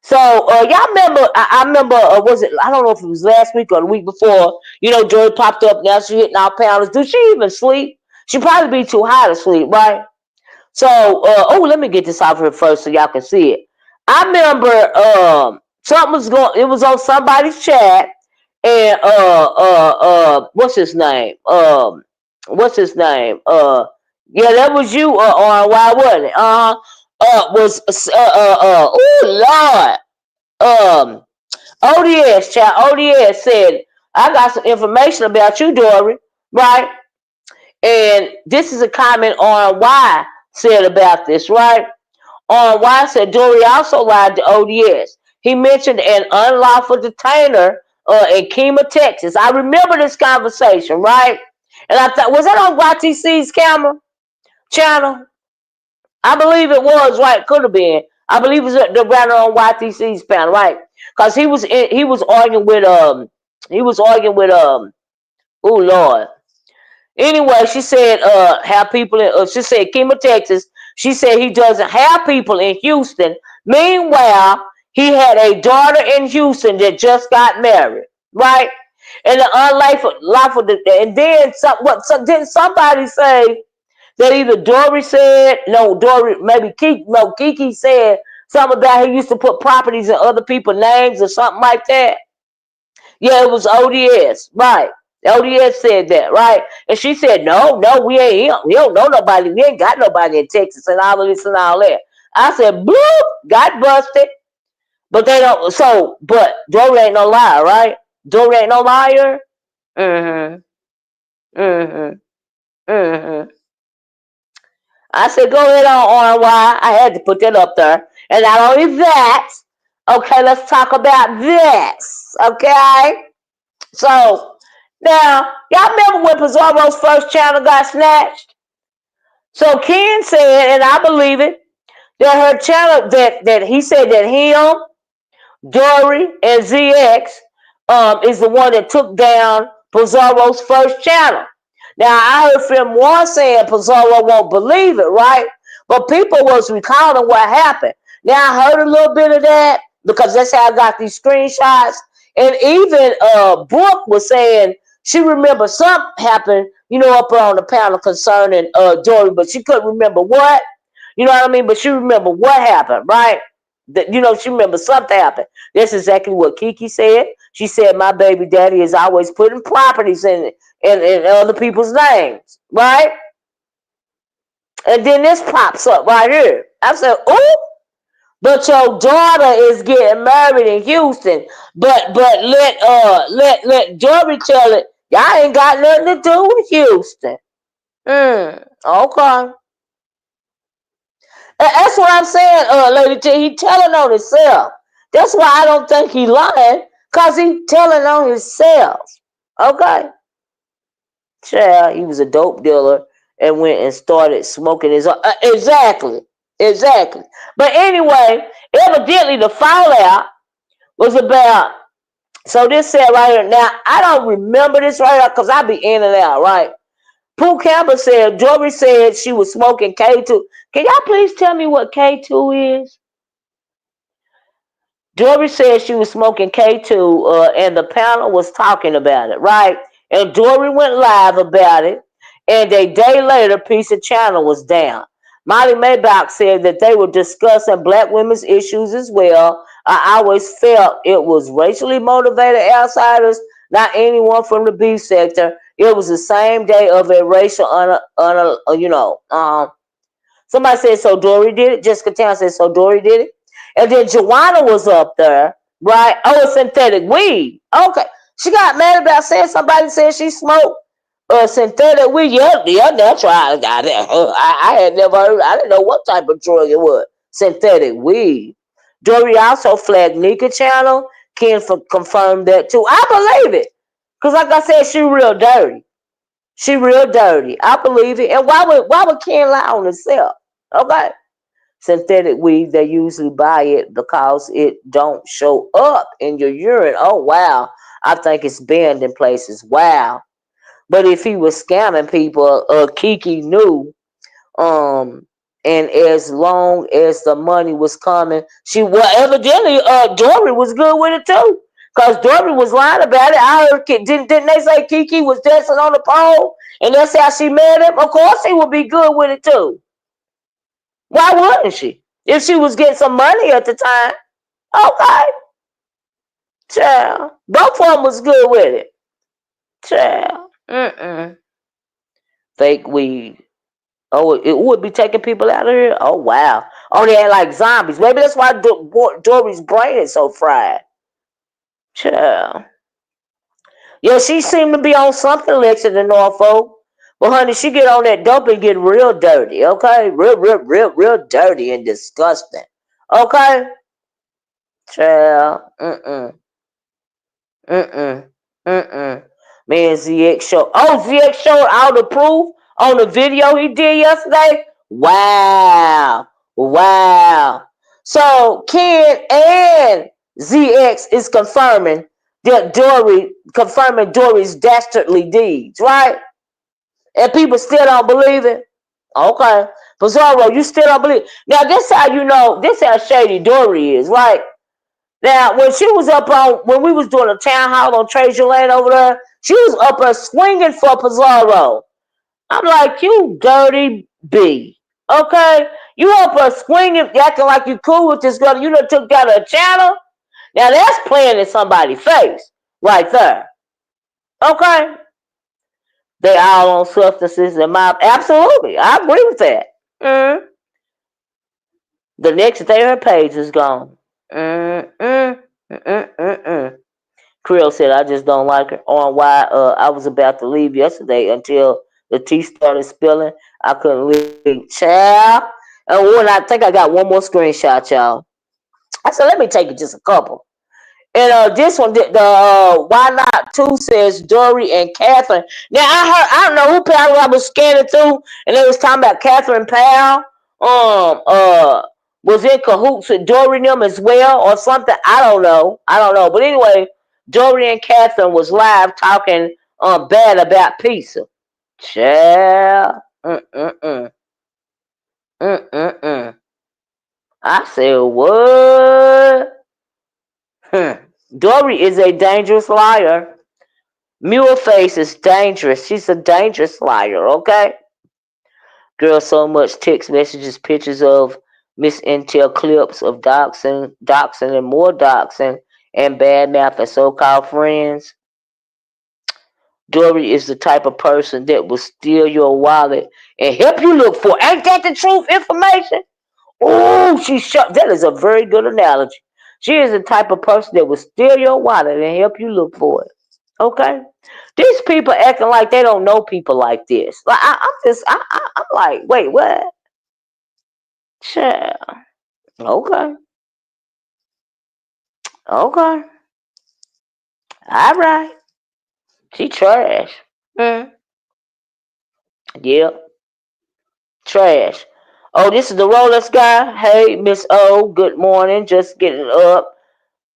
So y'all remember? I remember. Was it? I don't know if it was last week or the week before. Joy popped up. Now she hitting our pounders. Do she even sleep? She probably be too high to sleep, right? So let me get this off here first so y'all can see it. I remember something was going. It was on somebody's chat, and what's his name? What's his name? Yeah, that was you. On why wasn't it? Was oh Lord. O.D.S. Child. O.D.S. said, I got some information about you, Dory. Right? And this is a comment on why said about this, right? On why said Dory also lied to O.D.S. He mentioned an unlawful detainer in Kima, Texas. I remember this conversation, right? And I thought, was that on YTC's camera channel? I believe it was, right? Could have been. I believe it was the runner on YTC's panel, right? Because he was arguing with he was arguing with oh Lord. Anyway, she said have people in she said Kima, Texas. She said he doesn't have people in Houston. Meanwhile, he had a daughter in Houston that just got married, right? And the unlawful, and then didn't somebody say that either Dory said, no, Dory, maybe Kiki, no, Kiki said something about he used to put properties in other people's names or something like that. Yeah, it was O.D.S. Right. O.D.S. said that, right? And she said, no, we ain't, we don't know nobody. We ain't got nobody in Texas and all of this and all that. I said, bloop, got busted. But they don't, so, but Dory ain't no liar, right? Dory ain't no liar. Mm-hmm. Mm-hmm. Mm-hmm. I said, go ahead on why I had to put that up there. And not only that, okay, let's talk about this. Okay? So now, y'all remember when Pizarro's first channel got snatched? So Ken said, and I believe it, that her channel that he said that him, Dory, and ZX is the one that took down Pizarro's first channel. Now I heard Film One saying Pizarro won't believe it, right? But people was recalling what happened. Now I heard a little bit of that because that's how I got these screenshots. And even Brooke was saying she remembered something happened, you know, up on the panel concerning Dory, but she couldn't remember what. You know what I mean? But she remember what happened, right? That, you know, she remember something happened. That's exactly what Kiki said. She said my baby daddy is always putting properties in other people's names, right? And then this pops up right here. I said, "Ooh, but your daughter is getting married in Houston. But let Dory tell it. Y'all ain't got nothing to do with Houston." Okay. That's what I'm saying, Lady T. He telling on himself. That's why I don't think he lying, cause he telling on himself. Okay. Child, he was a dope dealer and went and started smoking his own. Exactly. But anyway, evidently the fallout was about. So this said right here. Now I don't remember this right here because I be in and out, right? Pooh Campbell said, Dory said she was smoking K2. Can y'all please tell me what K2 is? Dory said she was smoking K2, and the panel was talking about it, right? And Dory went live about it, and a day later, Piece of Channel was down. Molly Maybach said that they were discussing black women's issues as well. I always felt it was racially motivated outsiders, not anyone from the beef sector. It was the same day of a racial, somebody said, so Dory did it. Jessica Town said, so Dory did it. And then Joanna was up there, right? Oh, it's synthetic weed. Okay. She got mad about saying somebody said she smoked synthetic weed. Yeah, that's right. I had never heard, I didn't know what type of drug it was. Synthetic weed. Dory also flagged Nika channel. Ken confirmed that too. I believe it. Because like I said, she real dirty. She real dirty. I believe it. And why would Ken lie on himself? Okay. Synthetic weed, they usually buy it because it don't show up in your urine. Oh wow. I think it's banned in places. Wow. But if he was scamming people, Kiki knew. And as long as the money was coming, evidently Dory was good with it too. Cause Dory was lying about it. I heard didn't they say Kiki was dancing on the pole and that's how she met him? Of course he would be good with it too. Why wouldn't she? If she was getting some money at the time. Okay. Child. Both of them was good with it. Child. Fake weed. Oh, it would be taking people out of here? Oh, wow. Oh, they ain't like zombies. Maybe that's why Dory's brain is so fried. Child. Yeah, she seemed to be on something, Lexi the Norfolk. But honey, she get on that dope and get real dirty, okay? Real dirty and disgusting. Okay? Child. Mm-mm. Mm-mm. Man, ZX showed. Oh, ZX showed all the proof on the video he did yesterday. Wow. Wow. So Ken and ZX is confirming that Dory's dastardly deeds, right? And people still don't believe it. Okay. Bizarro, you still don't believe it. Now this how you know, this how shady Dory is, right? Now when she was up on, when we was doing a town hall on Treasure Lane over there, she was up there swinging for Pizarro. I'm like, you dirty B. Okay? You up there swinging, acting like you cool with this girl. You done took down her channel. Now that's playing in somebody's face right there. Okay? They all on substances and my absolutely. I agree with that. Mm. The next day her page is gone. Creel said I just don't like her on why I was about to leave yesterday until the tea started spilling. I couldn't leave. Child. And when I think I got one more screenshot, y'all. I said, let me take it just a couple. And this one, the Why Not 2 says Dory and Catherine. Now, I don't know who Powell I was scanning to, and they was talking about Catherine Powell. Was in cahoots with Dory and them as well or something. I don't know. But anyway, Dory and Catherine was live talking bad about pizza. Child. I said, what? Dory is a dangerous liar. Mule face is dangerous. She's a dangerous liar, okay? Girl, so much text messages, pictures of Miss Intel clips of doxing, and more doxing, and bad mouth and so-called friends. Dory is the type of person that will steal your wallet and help you look for. Ain't that the truth information? Oh, she shut. That is a very good analogy. She is the type of person that will steal your wallet and help you look for it. Okay, these people acting like they don't know people like this. Like I'm like, wait, what? Child. Okay, okay, all right. She trash. Hmm. Yep, trash. Oh, this is the Rolex guy. Hey, Miss O. Good morning. Just getting up.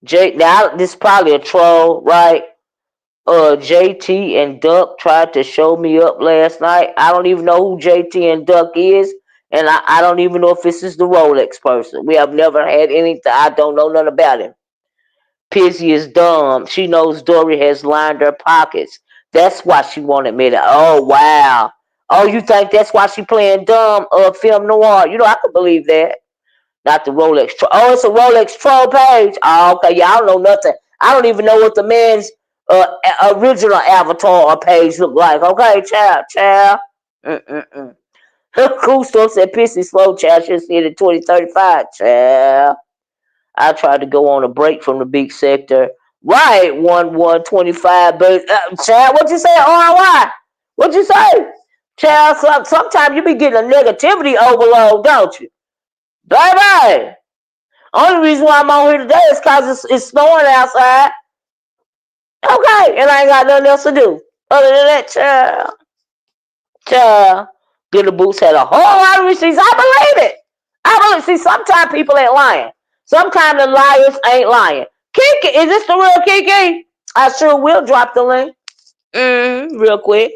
Jake. Now this is probably a troll, right? JT and Duck tried to show me up last night. I don't even know who JT and Duck is, and I don't even know if this is the Rolex person. We have never had anything. I don't know nothing about him. Pizzy is dumb. She knows Dory has lined her pockets. That's why she wanted me to. Oh wow. Oh, you think that's why she playing dumb? Film noir. You know I could believe that. Not the Rolex. Oh, it's a Rolex troll page. Oh, okay. Yeah, I don't know nothing. I don't even know what the man's original avatar or page look like. Okay, child. Cool stuff said pissy slow child should see it in 2035. Child. I tried to go on a break from the big sector. Right, 1-1-25, but child, what you say? RY? What you say? Child, sometimes you be getting a negativity overload, don't you? Bye. Only reason why I'm on here today is because it's snowing outside. Okay, and I ain't got nothing else to do. Other than that, child. Good Boots had a whole lot of receipts. I believe it. See, sometimes people ain't lying. Sometimes the liars ain't lying. Kiki, is this the real Kiki? I sure will drop the link. Real quick.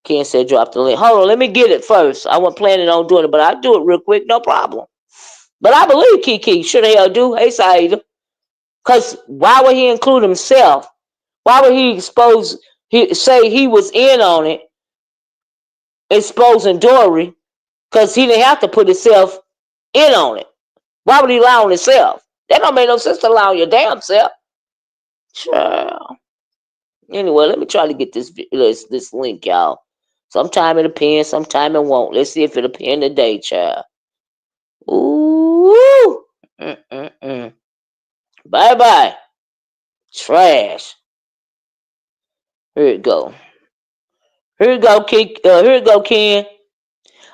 Ken said drop the link. Hold on, let me get it first. I wasn't planning on doing it, but I'll do it real quick, no problem. But I believe Kiki. Sure the hell do. Hey, Saida. Because why would he include himself? Why would he say he was in on it, exposing Dory? Because he didn't have to put himself in on it. Why would he lie on himself? That don't make no sense to lie on your damn self. Child. Anyway, let me try to get this link, y'all. Sometime it'll pin, sometime it won't. Let's see if it'll pin today, child. Ooh. Bye. Trash. Here it go. Here it go, Ken.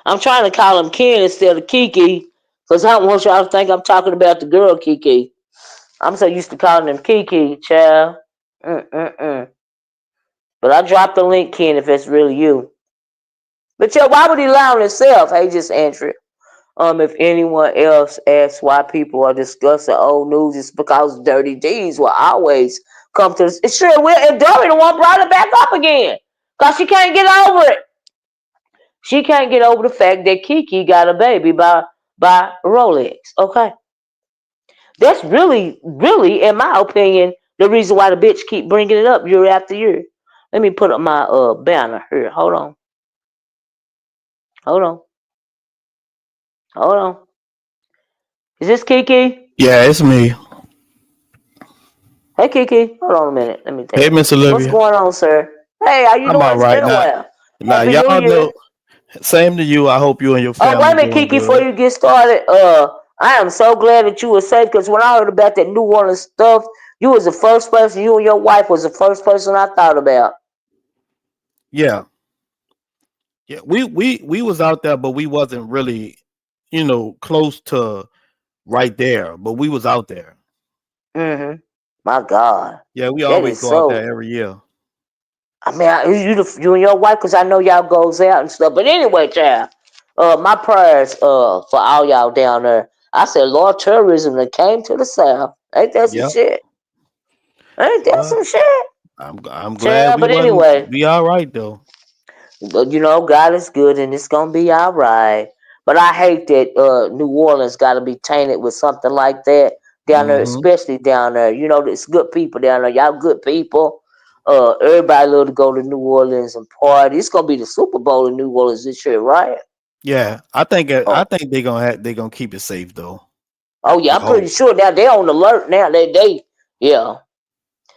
I'm trying to call him Ken instead of Kiki, because I don't want y'all to think I'm talking about the girl Kiki. I'm so used to calling him Kiki, child. But I dropped the link, Ken, if it's really you. But why would he lie on himself? Hey, just Andrew. If anyone else asks why people are discussing old news, it's because Dirty D's will always come to this. It sure will. And Dory the one brought it back up again. Because she can't get over it. She can't get over the fact that Kiki got a baby by Rolex. Okay? That's really, in my opinion, the reason why the bitch keep bringing it up year after year. Let me put up my banner here. Hold on. Hold on. Hold on. Is this Kiki? Yeah, it's me. Hey Kiki, hold on a minute. Let me tell Hey, you. Miss What's Olivia. going on, sir? Hey, how you I'm doing? all It's right been a now. while. Now, Happy New y'all Year. know. Same to you. I hope you and your Oh, wait family a minute, doing Kiki, before good. you get started, I am so glad that you were safe because when I heard about that New Orleans stuff, you was the first person, you and your wife was the first person I thought about. Yeah, yeah. We was out there, but we wasn't really, close to right there. But we was out there. Mm-hmm. My God. Yeah, we That always is go out there so. every year. I mean, you and your wife, because I know y'all goes out and stuff. But anyway, child, my prayers for all y'all down there. I said, Lord, tourism that came to the South. Ain't that some Yep. shit? Ain't that Well, some shit? I'm glad Child, we but wasn't. anyway, We all right though. God is good and it's gonna be all right. But I hate that New Orleans got to be tainted with something like that down there, Hmm. especially down there. You know, there's good people down there. Y'all good people. Everybody love to go to New Orleans and party. It's gonna be the Super Bowl in New Orleans this year, right? Yeah, I Oh, think they gonna keep it safe though. oh yeah, I I'm pretty hope. sure now they're on alert now. Yeah.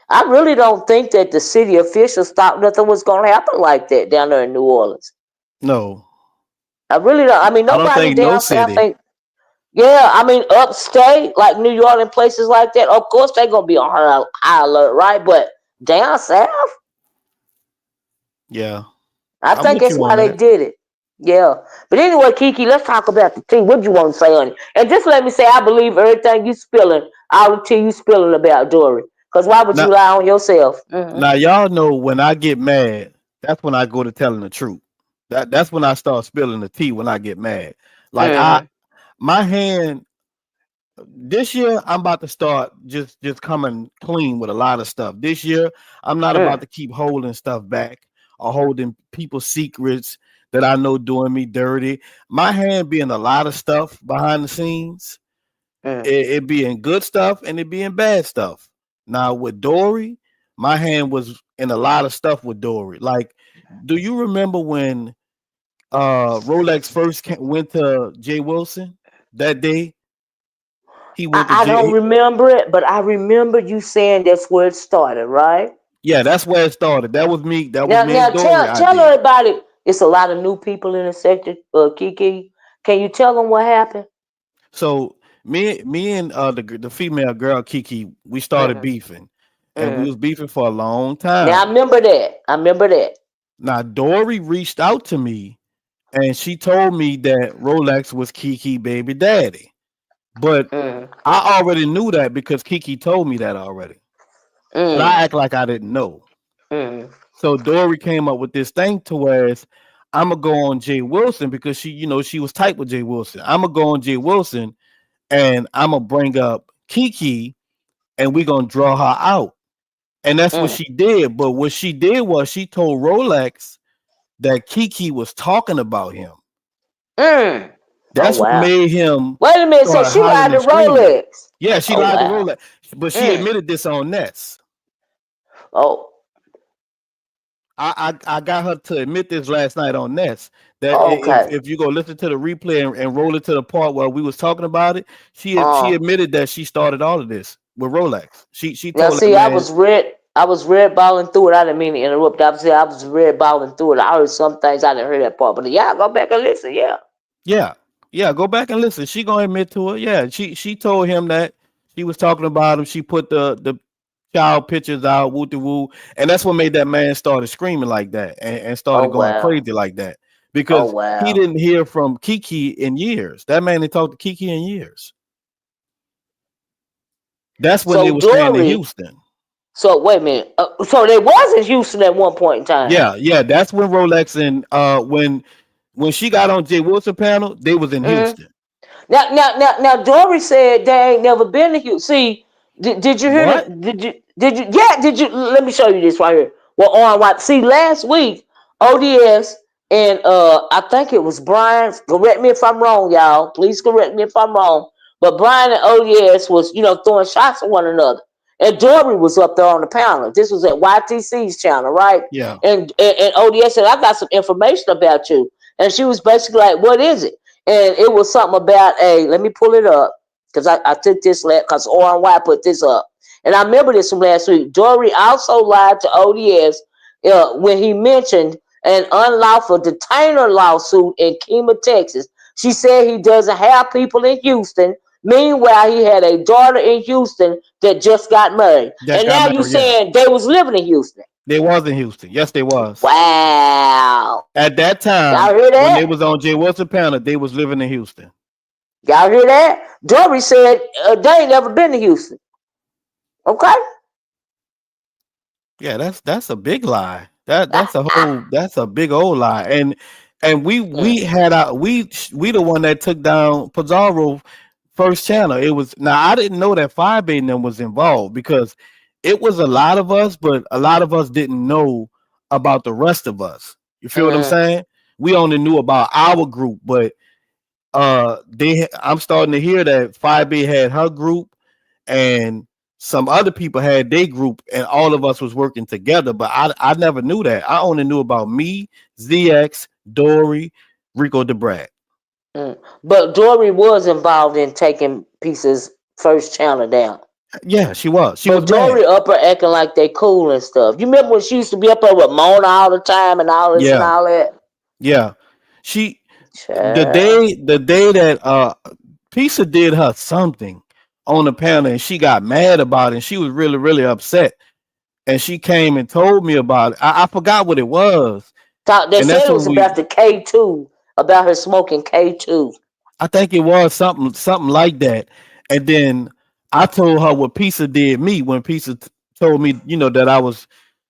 I really don't think that the city officials thought nothing was gonna happen like that down there in New Orleans. No, I really don't. I mean, I don't nobody think no down south city. think. Yeah, I mean, upstate like New York and places like that. Of course, they're gonna be on high alert, right? But down south, Yeah, I I'm think with that's you why on they that. did it. Yeah. But anyway, Kiki, let's talk about the tea. What you want to say on it? And just let me say, I believe everything you spilling, all the tea you spilling about Dory. Because why would Now, you lie on yourself? Mm-hmm. now y'all know when I get mad, that's when I go to telling the truth. That's when I start spilling the tea when I get mad. Like Mm-hmm. my hand this year I'm about to start just coming clean with a lot of stuff. This year I'm not about Mm, to keep holding stuff back or holding people's secrets that I know doing me dirty. My hand being a lot of stuff behind the scenes. mm. It being good stuff and it being bad stuff. Now with Dory, my hand was in a lot of stuff with Dory. Like, do you remember when Rolex first went to Jay Wilson that day? He went to I don't Jay. remember it, but I remember you saying that's where it started, right? Yeah, that's where it started. That was me. That was Now, me and Dory tell idea. everybody. It's a lot of new people in the sector. Kiki, can you tell them what happened? So me and the female girl Kiki, we started Mm-hmm. beefing, and we Mm-hmm. was beefing for a long Now I time. remember that. I remember that. Now Dory reached out to me and she told me that Rolex was Kiki baby daddy. But Mm-hmm. I already knew that because Kiki told me that already. But Mm-hmm. I act like I didn't know. Mm-hmm. So Dory came up with this thing to where I'm gonna go on Jay Wilson because she was tight with Jay Wilson. I'm gonna go on Jay Wilson and I'm gonna bring up Kiki and we're gonna draw her out. And that's what Mm. she did. But what she did was she told Rolex that Kiki was talking about him. Mm. Oh That's what wow. made him Wait a minute. So start she hollering lied to and screaming. Rolex. Yeah, she Oh lied to wow. Rolex, but she Mm. admitted this on Nets. Oh. I got her to admit this last night on Nets that Okay. if you go listen to the replay and roll it to the part where we was talking about it, she Uh. admitted that she started all of this with Rolex. She Now told that see, I man, was red. I was red balling through it. I didn't mean to interrupt. Obviously, I was red balling through it. I heard some things. I didn't hear that part. But yeah, go back and listen. Yeah. yeah, yeah, go back and listen. She gonna admit to it. Yeah, she told him that she was talking about him. She put the child pictures out, woo de woo, and that's what made that man started screaming like that and Oh started going wow. crazy like that Oh because he wow. didn't hear from Kiki in years. That man didn't talk to Kiki in years. That's when they So were staying in Dory. Houston. So wait a minute. So they was in Houston at one point in time. Yeah, yeah, that's when Rolex and when she got on Jay Wilson panel, they was in Hmm. Houston. Now, Dory said they ain't never been to Houston. See, did you hear What? the? Did you? Let me show you this right here. Well, on what? See, last week, O.D.S. and I think it was Brian. Correct me if I'm wrong, y'all. Please correct me if I'm wrong. But Brian and O.D.S. was, throwing shots at one another. And Dory was up there on the panel. This was at YTC's channel, right? Yeah. And O.D.S. said, I got some information about you. And she was basically like, what is it? And it was something about let me pull it up because I took this because ONY put this up. And I remember this from last week. Dory also lied to O.D.S. When he mentioned an unlawful detainer lawsuit in Kemah, Texas. She said he doesn't have people in Houston. Meanwhile, he had a daughter in Houston that just got married. That And got now you married. Yeah. saying they was living in Houston. They was in Houston. Yes, they was. Wow. At that Y'all time, hear when they that? was on Jay Wilson panel, they was living in Houston. Y'all hear that? Dory said they ain't never been to Houston. Okay? Yeah, that's a big lie. That's a big old lie. And we Mm, had our we the one that took down Pizarro first channel. It was now I didn't know that Firebait and them was involved because it was a lot of us, but a lot of us didn't know about the rest of us. You feel what I'm mm. saying? We only knew about our group, but I'm starting to hear that Firebait had her group and some other people had their group and all of us was working together, but I never knew that. I only knew about me, ZX, Dory, Rico DeBrat. Mm. But Dory was involved in taking Pieces first channel down. Yeah, she was. She was But mad. Dory up her acting like they cool and stuff. You remember when she used to be up there with Mona all the time and all this and Yeah, all that? yeah. She Child. the day that Pisa did her something on the panel and she got mad about it and she was really, really upset. And she came and told me about it. I forgot what it was. They And said that's it when was about we the K2, about her smoking K2. I think it was something like that. And then I told her what Pisa did me when Pisa told me, that I was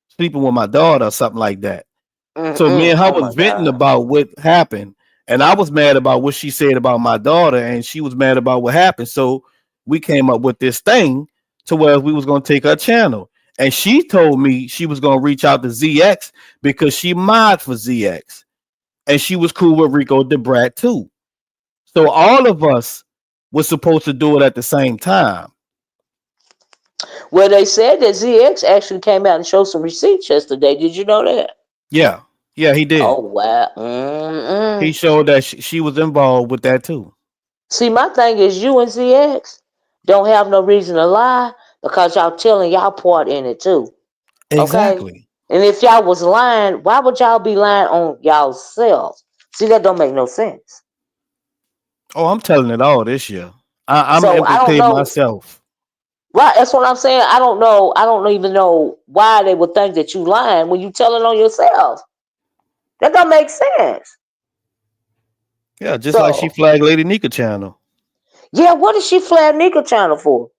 sleeping with my daughter or something like that. So me Mm-mm. and her Oh my was venting God. about what happened. And I was mad about what she said about my daughter, and she was mad about what happened. So we came up with this thing to where we was gonna take her channel. And she told me she was gonna reach out to ZX because she mod for ZX. And she was cool with Rico DeBrat too. So all of us was supposed to do it at the same time. Well, they said that ZX actually came out and showed some receipts yesterday. Did you know that? Yeah, yeah, he Oh did. wow. He Mm-mm. showed that she was involved with that too. See, my thing is you and ZX don't have no reason to lie because y'all telling y'all part in it too. Okay? Exactly. And if y'all was lying, why would y'all be lying on y'all selves? See, that don't make no sense. Oh, I'm telling it all this year. I'm So I don't implicating know. myself. Right, that's what I'm saying. I don't know. I don't even know why they would think that you lying when you telling on yourself. That don't make sense. Yeah, just like she So flagged Lady Nika channel yeah, what is she flag Nika channel for?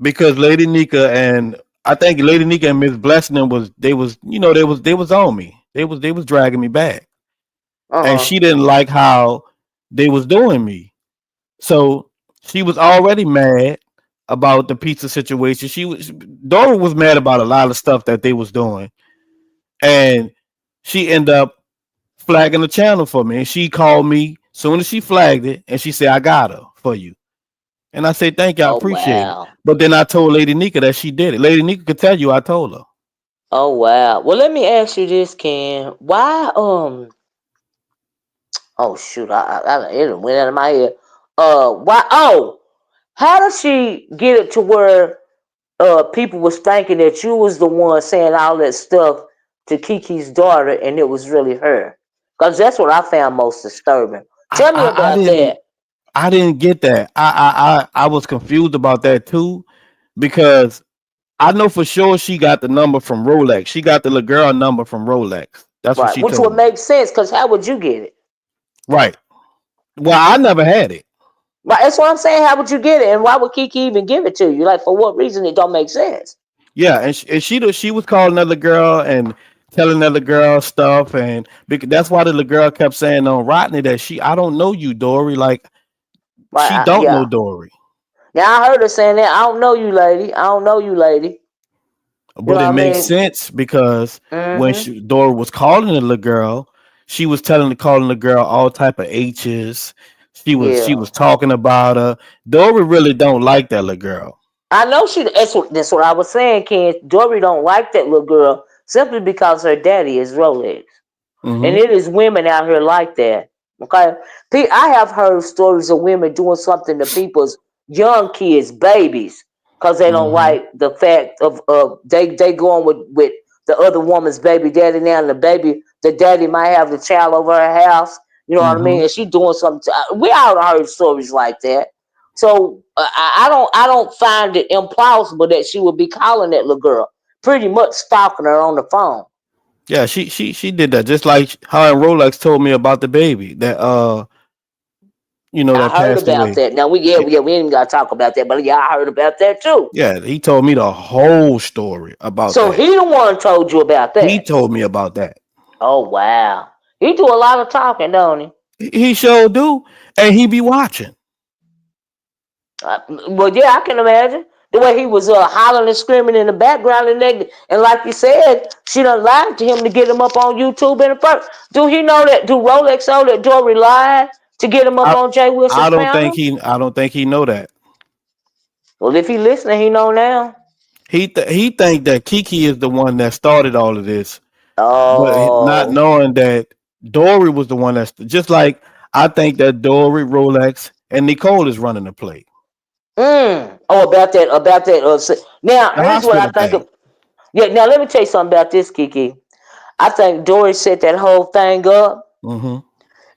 because Lady Nika and I think Lady Nika and Miss Blessing them was they was on me. They was dragging me back, Uh and huh. she didn't like how they was doing me. So she was already mad about the pizza situation. Dora was mad about a lot of stuff that they was doing, and she ended up flagging the channel for me. And she called me soon as she flagged it, and she said, "I got her for you." And I said, "Thank you, I Oh appreciate it." wow. But then I told Lady Nika that she did it. Lady Nika could tell you I told her. Oh wow. Well, let me ask you this, Ken. Why Oh shoot! It went out of my head. Why? Oh, how does she get it to where people was thinking that you was the one saying all that stuff to Kiki's daughter, and it was really her? Because that's what I found most disturbing. I, Tell me I, I about didn't that. I didn't get that. I was confused about that too because I know for sure she got the number from Rolex. She got the little girl number from Rolex. That's what Right, she which would told me. make sense. Because how would you get it? Right. Well, I never had it. Right, that's what I'm saying. How would you get it, and why would Kiki even give it to you? Like, for what reason? It don't make sense. Yeah, and she was calling another girl and telling another girl stuff, and because that's why the little girl kept saying on Rodney that I don't know you, Dory. Like Right? She don't know Yeah. Dory. Now I heard her saying that. I don't know you, lady. I don't know you, lady. You But know it what I makes mean? sense because when Mm-hmm. Dora was calling the little girl, she was calling the girl all type of H's. She was Yeah. talking about her. Dora really don't like that little girl. I know she. That's what I was saying, Ken. Dory don't like that little girl simply because her daddy is Rolex. And Hmm. it is women out here like that. Okay, I have heard stories of women doing something to people's young kids, babies, because they don't Hmm. like the fact of they going with the other woman's baby daddy now, and the daddy might have the child over her house. You know what I Hmm. mean? And she doing something. We all heard stories like that. So I don't find it implausible that she would be calling that little girl, pretty much stalking her on the phone. Yeah, she did that just like how Rolex told me about the baby that I that heard passed about away. that. Now Yeah, we ain't even gotta talk about that, but yeah, I heard about that too. yeah, he told me the whole story about So that. he the one told you about He that. told me about that. Oh wow, he do a lot of talking, don't he? He sure do, and he be watching. Well, yeah, I can imagine the way he was hollering and screaming in the background, and like you said, she done lied to him to get him up on YouTube in the first. Do he know that? Do Rolex know that Dory lied to get him up I on Jay I Wilson's don't think panel? he know that. Well, if he listening, he know now. He think that Kiki is the one that started all of this, but not Oh. knowing that Dory was the one that's just like I think that Dory, Rolex, and Nicole is running the play. Oh, about that. Now, The here's what I hospital think thing. of. Yeah, now let me tell you something about this, Kiki. I think Dory set that whole thing up, Hmm.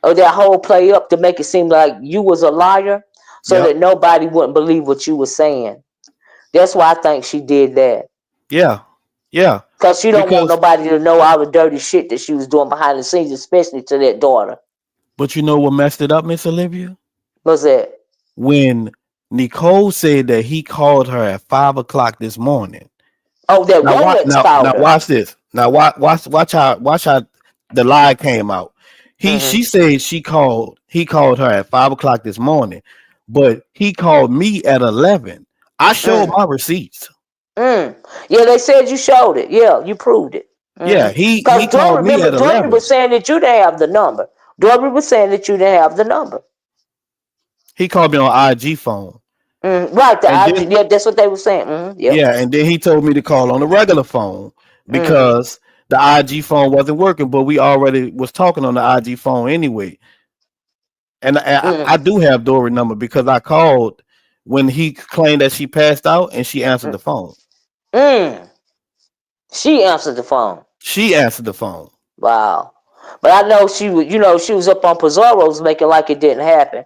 or that whole play up, to make it seem like you was a liar, so Yep. that nobody wouldn't believe what you were saying. That's why I think she did that. Yeah. Yeah. Because she don't want Because nobody to know all the dirty shit that she was doing behind the scenes, especially to that daughter. but you know what messed it up, Miss Olivia? What's that? When Nicole said that he called her at 5 o'clock this morning. Oh, that Now watch Rolex now called her. watch this. Now watch how the lie came out. She Mm-hmm. said he called her at 5 o'clock this morning, but he called me at 11. I showed Mm. my receipts. Mm. Yeah, they said you showed it. Yeah, you proved it. Yeah, Because he Dory, called me remember, at Dory 11. was saying that you didn't have the number. Dory was saying that you didn't have the number. He called me on IG phone. Right, the And then IG. Yeah, that's what they were saying. Yep. yeah, and then he told me to call on the regular phone Mm-hmm. because the IG phone wasn't working, but we already was talking on the IG phone anyway. And I Mm-hmm. do have Dory number because I called when he claimed that she passed out and she answered the phone. Mm. She answered the phone. She answered the phone. Wow. But I know she was, she was up on Pizarro's making like it didn't happen.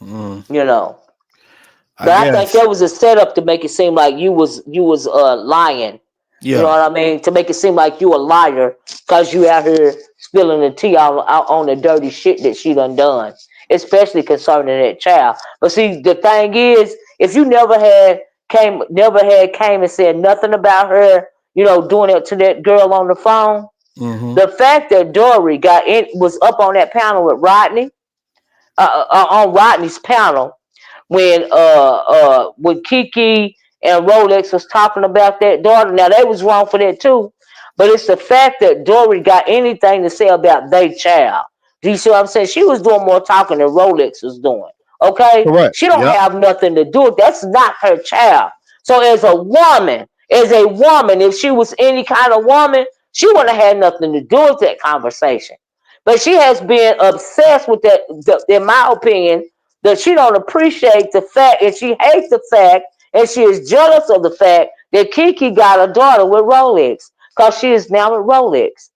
Mm, You know. I But I think guess. that was a setup to make it seem like you was lying. You know Yeah. what I mean? To make it seem like you a liar because you out here spilling the tea out on the dirty shit that she done, especially concerning that child. But see, the thing is, if you never had came and said nothing about her, doing it to that girl on the phone. Hmm. The fact that Dory was up on that panel with Rodney, on Rodney's panel, when Kiki and Rolex was talking about that daughter. Now they was wrong for that too, but it's the fact that Dory got anything to say about their child. Do you see what I'm saying? She was doing more talking than Rolex was doing. Okay, Correct. she don't Yep. have nothing to do with. That's not her child. So as a woman, if she was any kind of woman, she wouldn't have had nothing to do with that conversation. But she has been obsessed with that. In my opinion, that she don't appreciate the fact, and she hates the fact, and she is jealous of the fact that Kiki got a daughter with Rolex, because she is now with Rolex.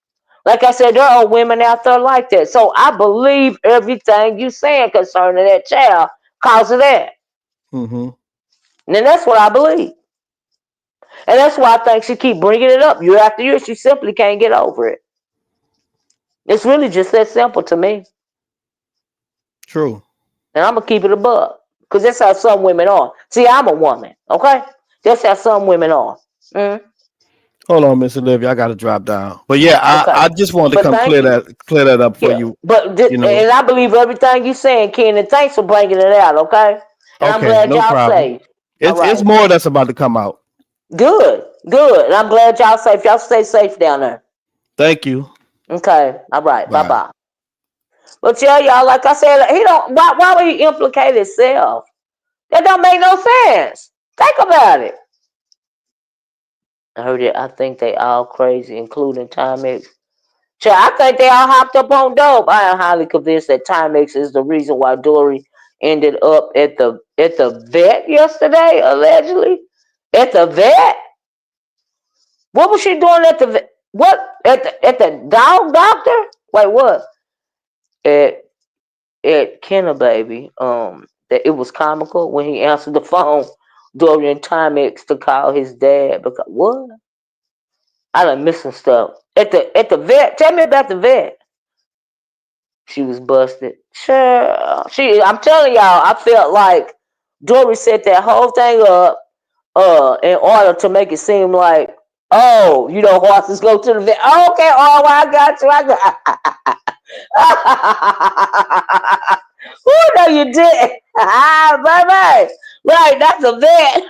Like I said, there are women out there like that. So I believe everything you saying concerning that child cause of that. Hmm. And that's what I believe. And that's why I think she keep bringing it up year after year. She simply can't get over it. It's really just that simple to me. True. And I'm going to keep it above. Because that's how some women are. See, I'm a woman, okay? That's how some women are. Mm. Hold on, Miss Olivia. I got to drop down. But yeah, Okay. I just wanted to But come thank you. clear that up for Yeah. you. But You know. and I believe everything you saying, Ken, and thanks for bringing it out, okay? And I'm Okay, glad no y'all problem. safe. All It's right. more that's about to come out. Good. Good. And I'm glad y'all safe. Y'all stay safe down there. Thank you. Okay. All right. Bye Bye. bye. But yeah, y'all, like I said, he don't why would he implicate himself? That don't make no sense. Think about it. I heard it. I think they all crazy, including Timex. Sure, I think they all hopped up on dope. I am highly convinced that Timex is the reason why Dory ended up at the vet yesterday, allegedly. At the vet? What was she doing at the vet? What at the dog doctor? Wait, what? At Kenna baby. That it was comical when he answered the phone during Timex to call his dad because what? I done missing stuff. At the vet. Tell me about the vet. She was busted. Sure. I'm telling y'all, I felt like Dory set that whole thing up in order to make it seem like, oh, you know, horses go to the vet. Oh, okay, oh, well, I got you. I got Oh no, you didn't. Baby. Right, that's a vet.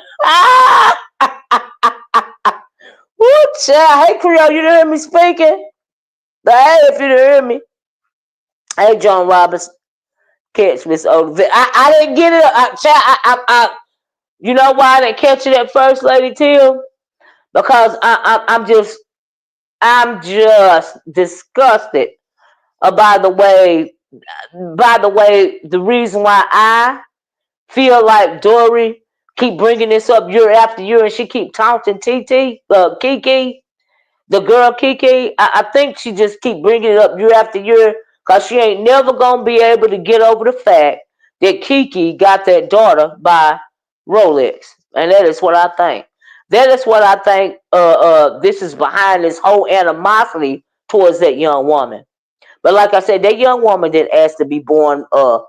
Woo, child. Hey, Creole, you didn't hear me speaking? But hey, if you didn't hear me. Hey, John Roberts. Catch Miss O.D.S. I didn't get it. You know why I didn't catch it at first, Lady Tim? Because I'm just disgusted by the reason why I feel like Dory keep bringing this up year after year, and she keep taunting Kiki. The girl Kiki, I think she just keep bringing it up year after year because she ain't never gonna be able to get over the fact that Kiki got that daughter by Rolex, and that is what I think. That is what I think. This is behind this whole animosity towards that young woman. But like I said, that young woman didn't ask to be born. The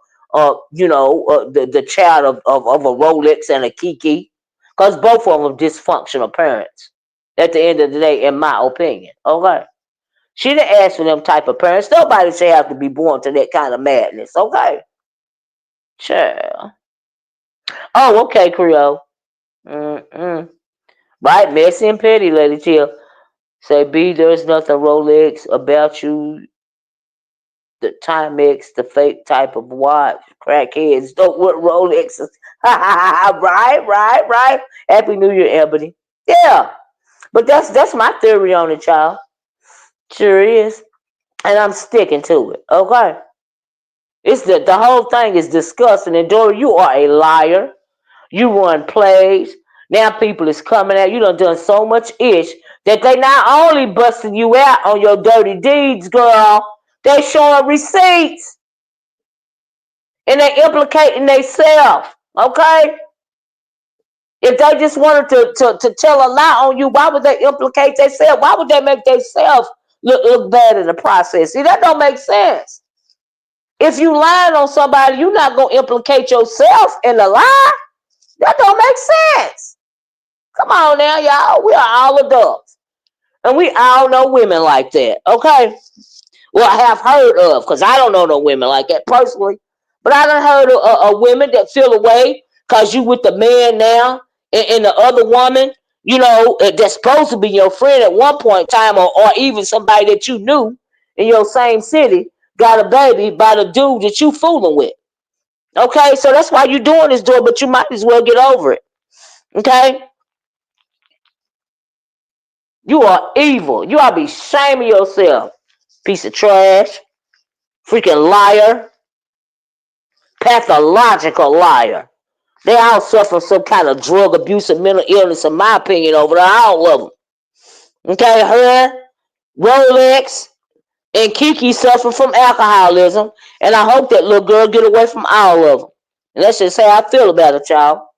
child of a Rolex and a Kiki, because both of them dysfunctional parents. At the end of the day, in my opinion, okay, she didn't ask for them type of parents. Nobody should have to be born to that kind of madness. Okay, sure. Oh, okay, Creole. Mm-mm. Right, messy and petty, Lady Chill. Say, B, there's nothing Rolex about you. The Timex, the fake type of watch. Crackheads don't wear Rolexes. Right. Happy New Year, Ebony. Yeah, but that's my theory on it, child. Sure is, and I'm sticking to it. Okay, it's the whole thing is disgusting. And Dory, you are a liar. You run plays. Now people is coming at you. Done so much ish that they not only busting you out on your dirty deeds, girl. They showing receipts and they implicating themselves. Okay, if they just wanted to tell a lie on you, why would they implicate themselves? Why would they make themselves look bad in the process? See, that don't make sense. If you lying on somebody, you're not gonna implicate yourself in the lie. That don't make sense. Come on now, y'all. We are all adults. And we all know women like that. Okay? Well, I have heard of, because I don't know no women like that personally. But I done heard of women that feel away because you with the man now and the other woman, that's supposed to be your friend at one point in time, or even somebody that you knew in your same city, got a baby by the dude that you fooling with. Okay? So that's why you doing this, door, but you might as well get over it. Okay? You are evil. You ought to be shaming yourself. Piece of trash. Freaking liar. Pathological liar. They all suffer some kind of drug abuse and mental illness, in my opinion, over there. All of them. Okay, her, Rolex, and Kiki suffer from alcoholism, and I hope that little girl get away from all of them. And that's just how I feel about it, y'all.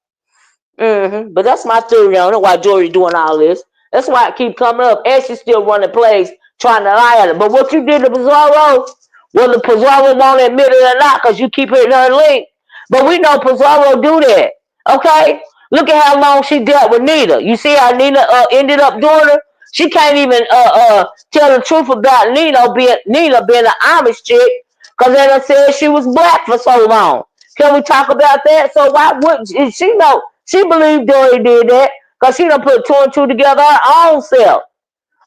But that's my theory on it. Why Dory doing all this? That's why I keep coming up. And she's still running plays, trying to lie at it. But what you did to Pizarro, whether Pizarro won't admit it or not, because you keep hitting her link. But we know Pizarro do that. Okay? Look at how long she dealt with Nina. You see how Nina ended up doing her? She can't even tell the truth about Nina being an Amish chick because they done said she was black for so long. Can we talk about that? So why would she know? She believed Dory did that because she done put two and two together her own self.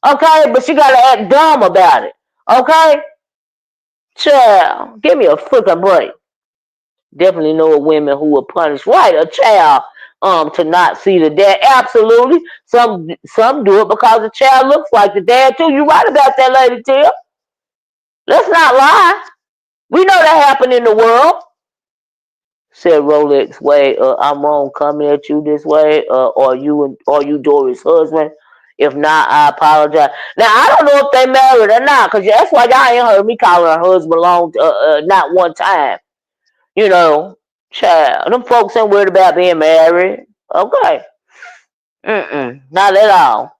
Okay, but she gotta act dumb about it. Okay, child, give me a freaking break. Definitely know of women who will punish right a child to not see the dad. Absolutely. Some do it because the child looks like the dad too. You right about that, Lady Tim. Let's not lie. We know that happened in the world. Said Rolex way, I'm wrong coming at you this way, or you Dory's husband. If not, I apologize. Now I don't know if they married or not, cause that's why y'all ain't heard me calling her husband long, not one time. You know, child, them folks ain't worried about being married. Okay, not at all.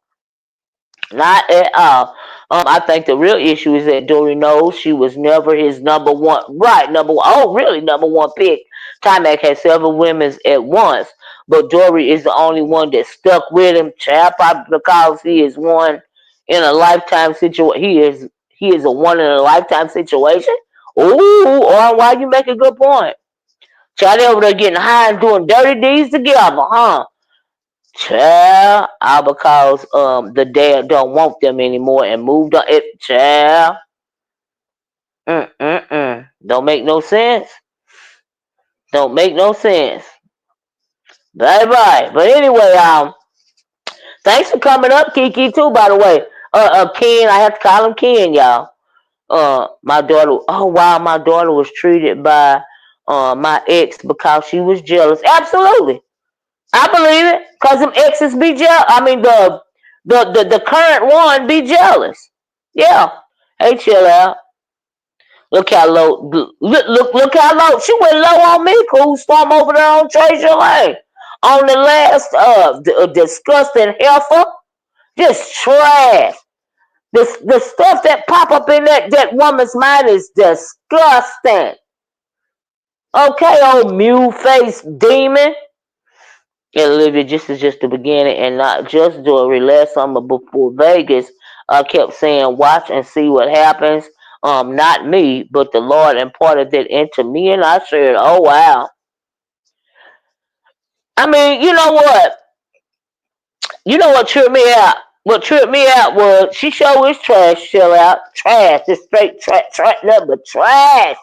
Not at all. I think the real issue is that Dory knows she was never his number one. Right, number one. Oh, really, number one pick. Timac had several women at once, but Dory is the only one that stuck with him. Child, probably because he is one in a lifetime situation. He is a one in a lifetime situation. Ooh, or why you make a good point. Child, they over there getting high and doing dirty deeds together, huh? Child, all because the dad don't want them anymore and moved on. It child, don't make no sense. Don't make no sense. Bye bye. But anyway, thanks for coming up, Kiki. Too, by the way. Ken, I have to call him Ken, y'all. My daughter. Oh wow, my daughter was treated by my ex because she was jealous. Absolutely. I believe it, cause them exes be jealous. I mean the current one be jealous. Yeah. Hey, chill out. Look how low. Look how low. She went low on me. Cool storm over there on Treasure Lane. On the last disgusting heifer, just trash. The stuff that pop up in that woman's mind is disgusting. Okay, old mule face demon. And Olivia, this is just the beginning and not just Dory. Last summer before Vegas, I kept saying, watch and see what happens. Not me, but the Lord imparted that into me, and I said, oh, wow. I mean, you know what? You know what tripped me out? What tripped me out was she showed his trash shell out. Trash. Just straight trash. Nothing but trash.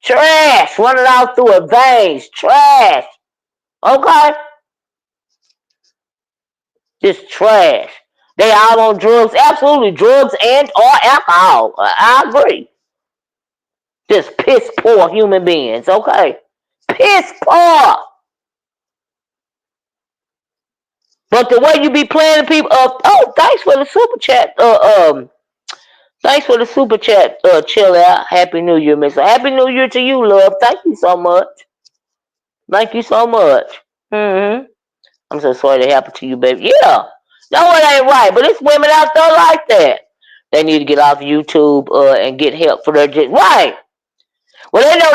Trash. Running out through her veins. Trash. Okay? Just trash. They all on drugs, absolutely drugs and or alcohol. I agree. Just piss poor human beings, okay? Piss poor. But the way you be playing the people, thanks for the super chat. Thanks for the super chat. Chill out. Happy New Year, Mister. Happy New Year to you, love. Thank you so much. Thank you so much. I'm so sorry that happened to you, baby. Yeah. No, it ain't right, but it's women out there like that. They need to get off YouTube and get help for their right. Well, they know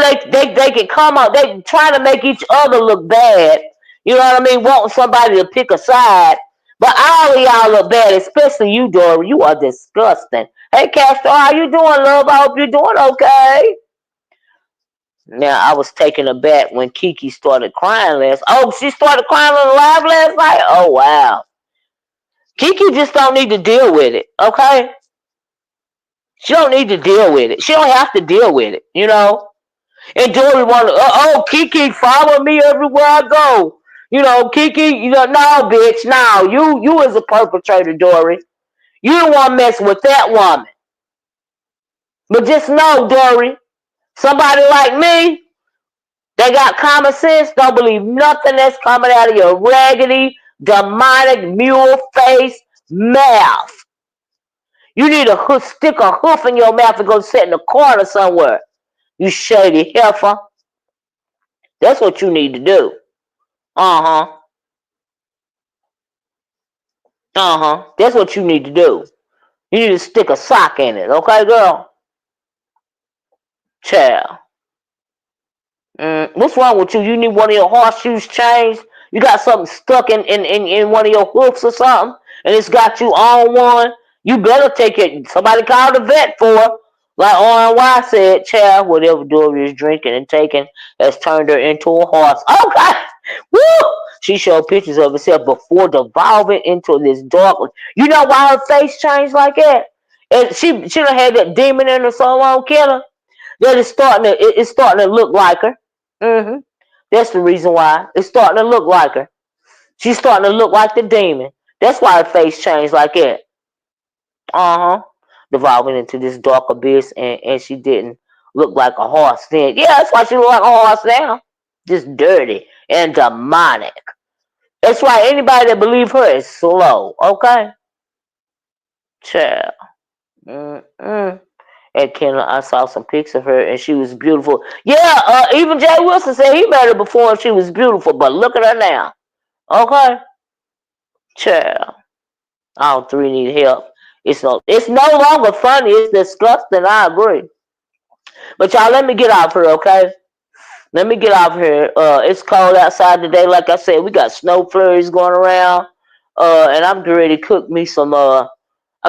they can come up. They trying to make each other look bad. You know what I mean? Wanting somebody to pick a side. But all of y'all look bad, especially you, Dory. You are disgusting. Hey, Castro, how you doing, love? I hope you're doing okay. Now, I was taken aback when Kiki started crying last. Oh, she started crying on the live last night? Oh, wow. Kiki just don't need to deal with it, okay? She don't need to deal with it. She don't have to deal with it, you know? And Dory wanted, Kiki, follow me everywhere I go. You know, Kiki, no, bitch, no. You is a perpetrator, Dory. You don't want to mess with that woman. But just know, Dory, somebody like me, they got common sense, don't believe nothing that's coming out of your raggedy, demonic, mule face mouth. You need to stick a hoof in your mouth and go sit in the corner somewhere. You shady heifer. That's what you need to do. Uh-huh. Uh-huh. That's what you need to do. You need to stick a sock in it, okay, girl? Child. What's wrong with you? You need one of your horseshoes changed? You got something stuck in one of your hoofs or something? and it's got you on one, you better take it. Somebody call the vet for her. Like RNY said, child, whatever Dory is drinking and taking has turned her into a horse. Oh, God. Woo! She showed pictures of herself before devolving into this dark. You know why her face changed like that? And she done had that demon in her so long, killer, that it's starting to look like her. That's the reason why. It's starting to look like her. She's starting to look like the demon. That's why her face changed like that. Uh-huh. Devolving into this dark abyss, and she didn't look like a horse then. Yeah, that's why she look like a horse now. Just dirty and demonic. That's why anybody that believe her is slow, okay? Child. Mm-mm. And Kendall, I saw some pics of her, and she was beautiful. Yeah, even Jay Wilson said he met her before, and she was beautiful. But look at her now, okay? Child. All three need help. It's no longer funny. It's disgusting. I agree. But y'all, let me get off here, okay? Let me get off here. It's cold outside today. Like I said, we got snow flurries going around. And I'm ready to cook me some. I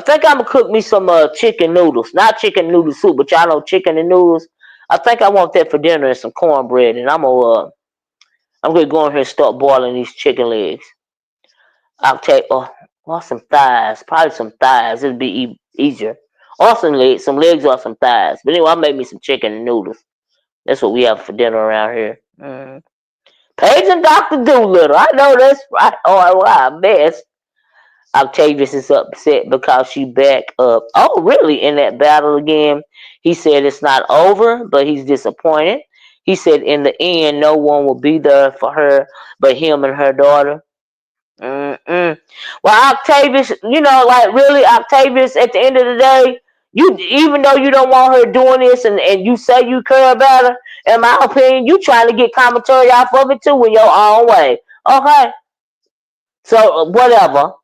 think I'm gonna cook me some chicken noodles. Not chicken noodle soup, but y'all know chicken and noodles. I think I want that for dinner and some cornbread. And I'm gonna go in here and start boiling these chicken legs. I'll take or some thighs, probably some thighs. It'll be easier. Or some legs or some thighs. But anyway, I'll make me some chicken and noodles. That's what we have for dinner around here. Paige and Dr. Doolittle. I know that's right. Oh, I mess. Octavius is upset because she back up. Oh, really? In that battle again? He said it's not over, but he's disappointed. He said in the end, no one will be there for her but him and her daughter. Well, Octavius, like really, Octavius, at the end of the day, you even though you don't want her doing this and you say you care about her, in my opinion, you trying to get commentary off of it too in your own way. Okay? So, whatever,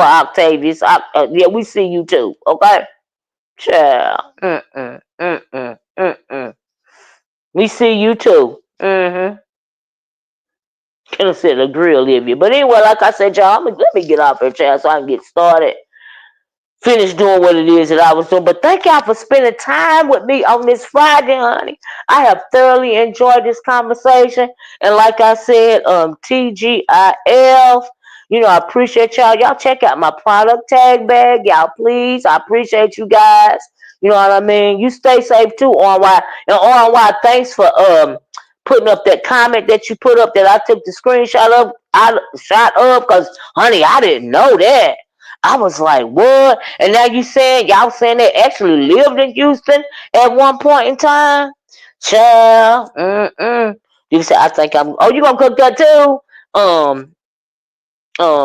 Octavius. Yeah, we see you too. Okay? Child. We see you too. Consider grill if you. But anyway, like I said, y'all, let me get off here, child, so I can get started. Finish doing what it is that I was doing. But thank y'all for spending time with me on this Friday, honey. I have thoroughly enjoyed this conversation. And like I said, TGIF, I appreciate y'all. Y'all check out my product tag bag, y'all, please. I appreciate you guys. You know what I mean? You stay safe too, RY. And RY, thanks for putting up that comment that you put up that I took the screenshot of. I shot up because, honey, I didn't know that. I was like, what? And now y'all saying they actually lived in Houston at one point in time? Child. You say, I think you gonna cook that too?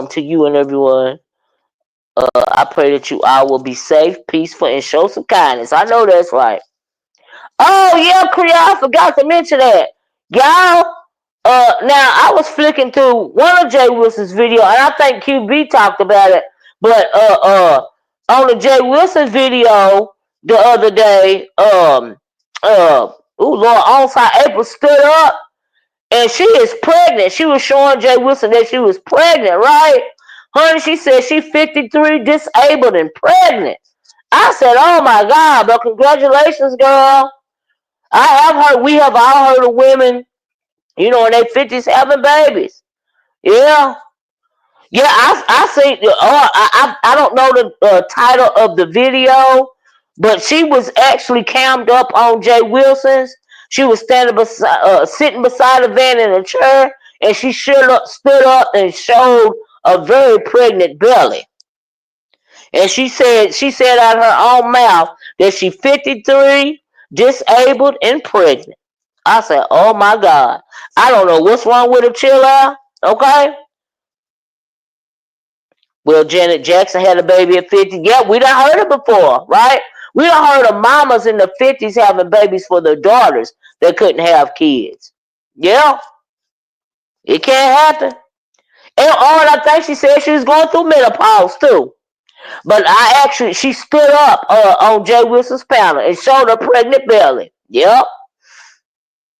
To you and everyone. I pray that you all will be safe, peaceful, and show some kindness. I know that's right. Oh yeah, Creole, I forgot to mention that. Y'all, now I was flicking through one of Jay Wilson's video, and I think QB talked about it. But on the Jay Wilson video the other day, Lord, onside April stood up and she is pregnant. She was showing Jay Wilson that she was pregnant, right? Honey, she said she 53, disabled and pregnant. I said, oh my God, but congratulations, girl. We have all heard of women, in their 50s having babies. Yeah. Yeah, I see. I don't know the title of the video, but she was actually cammed up on Jay Wilson's. She was sitting beside a van in a chair, and she stood up and showed a very pregnant belly. And she said out her own mouth that she 53, disabled, and pregnant. I said, oh my God. I don't know what's wrong with her, chill out. Okay? Well, Janet Jackson had a baby at 50. Yeah, we done heard it before, right? We done heard of mamas in the 50s having babies for their daughters that couldn't have kids. Yeah, it can't happen. And I think she said she was going through menopause too. But she stood up on Jay Wilson's panel and showed her pregnant belly. Yep.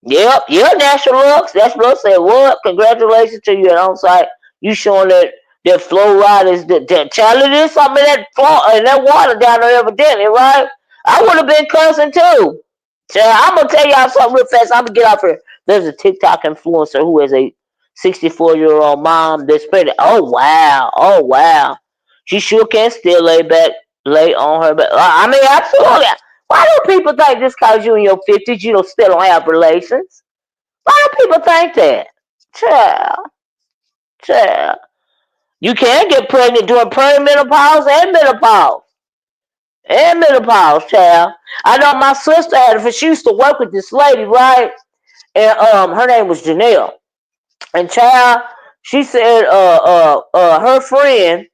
National Lux. National Lux said, what? Congratulations to you at on site. You showing that That fluoride is the child. It is something in that in that water down there evidently, right? I would have been cussing too. So I'm gonna tell y'all something real fast. I'm gonna get off here. There's a TikTok influencer who is a 64-year-old mom that's pregnant. Oh wow, oh wow. She sure can still lay on her back. I mean, absolutely. Why do people think just cause you in your 50s you don't still don't have relations? Why do people think that? Child, child. You can get pregnant during perimenopause and menopause. And menopause, child. I know my sister had it. She used to work with this lady, right? And her name was Janelle. And child, she said her friend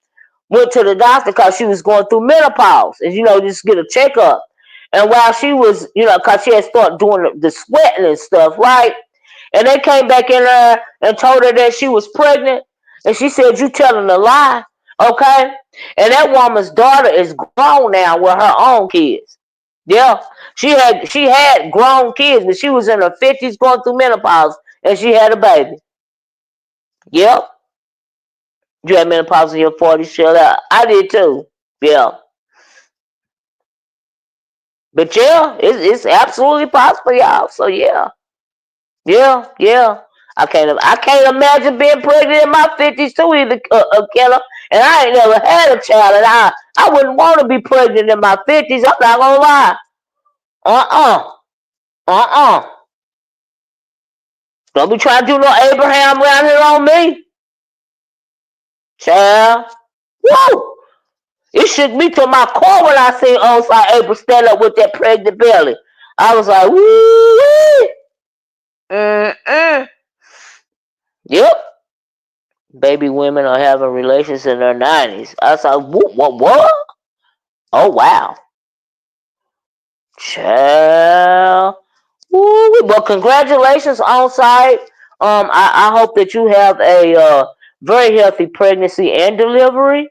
went to the doctor because she was going through menopause, and just get a checkup. And while she was, because she had started doing the sweating and stuff, right? And they came back in there and told her that she was pregnant. And she said, "You telling a lie, okay?" And that woman's daughter is grown now with her own kids. Yeah, she had grown kids, but she was in her 50s going through menopause, and she had a baby. Yep, you had menopause in your 40s, shut up. I did too. Yeah, but yeah, it's absolutely possible, y'all. So yeah. Yeah, yeah. I can't imagine being pregnant in my 50s too either, Killer. And I ain't never had a child, and I wouldn't want to be pregnant in my 50s. I'm not gonna lie. Uh uh. Don't be trying to do no Abraham around here on me, child. Woo! It shook me to my core when I seen Onside April stand up with that pregnant belly. I was like, woo! Mm-mm. Yep. Baby women are having relations in their 90s. I was like, what? Oh, wow. Child. Woo, but congratulations on site. I hope that you have a very healthy pregnancy and delivery.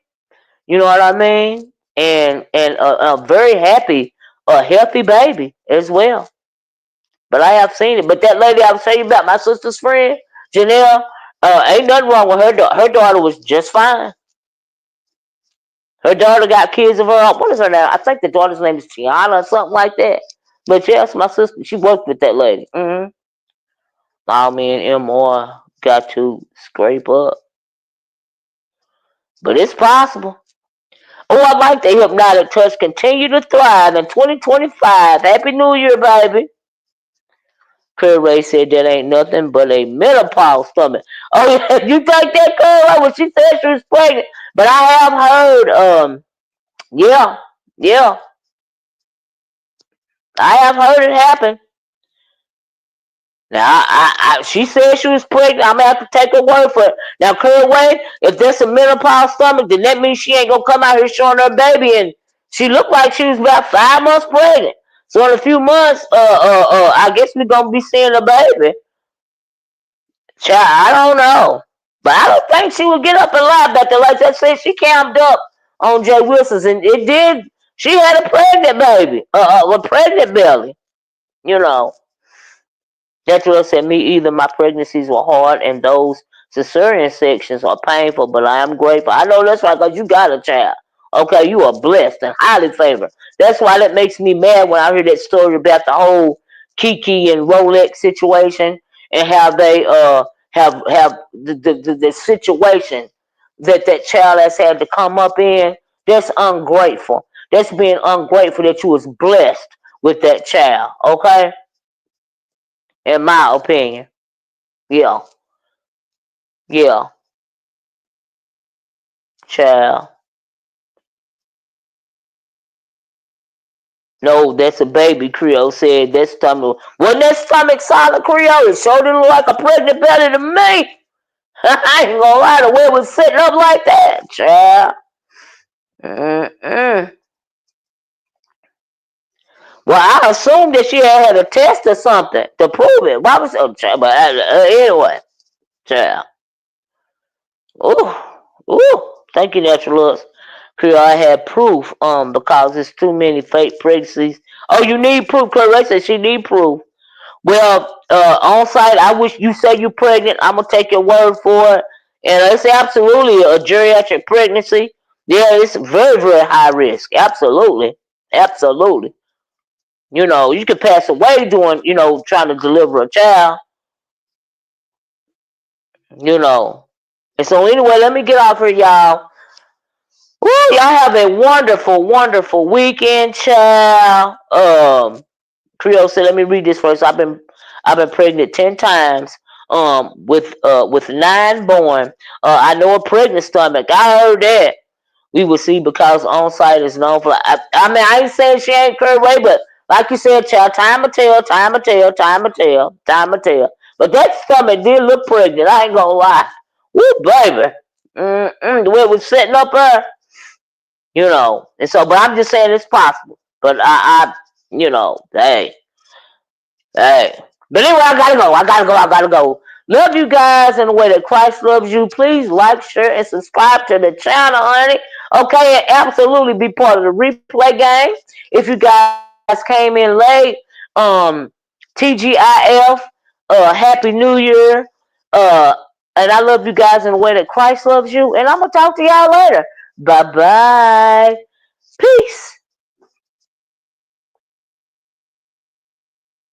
You know what I mean? And a very happy, healthy baby as well. But I have seen it. But that lady I was telling you about, my sister's friend, Janelle, ain't nothing wrong with her. Her daughter was just fine. Her daughter got kids of her own. What is her name? I think the daughter's name is Tiana or something like that. But yes, my sister, she worked with that lady. All me and MR got to scrape up. But it's possible. Oh, I like the hypnotic touch. Continue to thrive in 2025. Happy New Year, baby. Kurt Ray said that ain't nothing but a menopause stomach. Oh, yeah, you think that, Kurt Ray, when she said she was pregnant? But I have heard, yeah, yeah, I have heard it happen. Now, she said she was pregnant. I'm gonna have to take her word for it. Now, Kurt Way, if there's a menopause stomach, then that means she ain't gonna come out here showing her baby. And she looked like she was about 5 months pregnant. So in a few months, I guess we're gonna be seeing a baby. Child, I don't know, but I don't think she would get up and lie about that. Like I said, she cammed up on Jay Wilson's, and it did. She had a pregnant baby, a pregnant belly. You know. That drug said me either. My pregnancies were hard and those cesarean sections are painful, but I am grateful. I know that's right because you got a child. Okay, you are blessed and highly favored. That's why that makes me mad when I hear that story about the whole Kiki and Rolex situation and how they have the situation that child has had to come up in. That's ungrateful. That's being ungrateful that you was blessed with that child. Okay, in my opinion. Yeah, yeah, child. No, that's a baby, Creole said. That stomach. Wasn't that stomach solid, Creole? It sure didn't look like a pregnant belly to me. I ain't gonna lie, the way it was sitting up like that, child. Mm-mm. Well, I assumed that she had a test or something to prove it. Why was child? But anyway, child. Ooh, ooh. Thank you, Naturalist. Creole, I had proof. Because it's too many fake pregnancies. Oh, you need proof. Claire said she need proof. Well, on site, I wish you say you're pregnant. I'm gonna take your word for it. And it's absolutely a geriatric pregnancy. Yeah, it's very, very high risk. Absolutely. Absolutely. You could pass away doing, trying to deliver a child, you know. And so anyway, let me get off here, y'all. Woo, y'all have a wonderful, wonderful weekend, child. Creole said, let me read this first. I've been pregnant 10 times. With 9 born. I know a pregnant stomach. I heard that. We will see because on site is known for. I mean, I ain't saying she ain't Kurt Ray, but like you said, child, time will tell, time will tell, time will tell, time will tell. But that stomach did look pregnant. I ain't gonna lie. Woo, baby. The way it was setting up her, And so, but I'm just saying it's possible. But hey, hey. But anyway, I gotta go. I gotta go. I gotta go. Love you guys in the way that Christ loves you. Please like, share, and subscribe to the channel, honey. Okay, and absolutely be part of the replay game. If you guys came in late, TGIF, Happy New Year. Uh, and I love you guys in the way that Christ loves you. And I'm gonna talk to y'all later. Bye bye. Peace.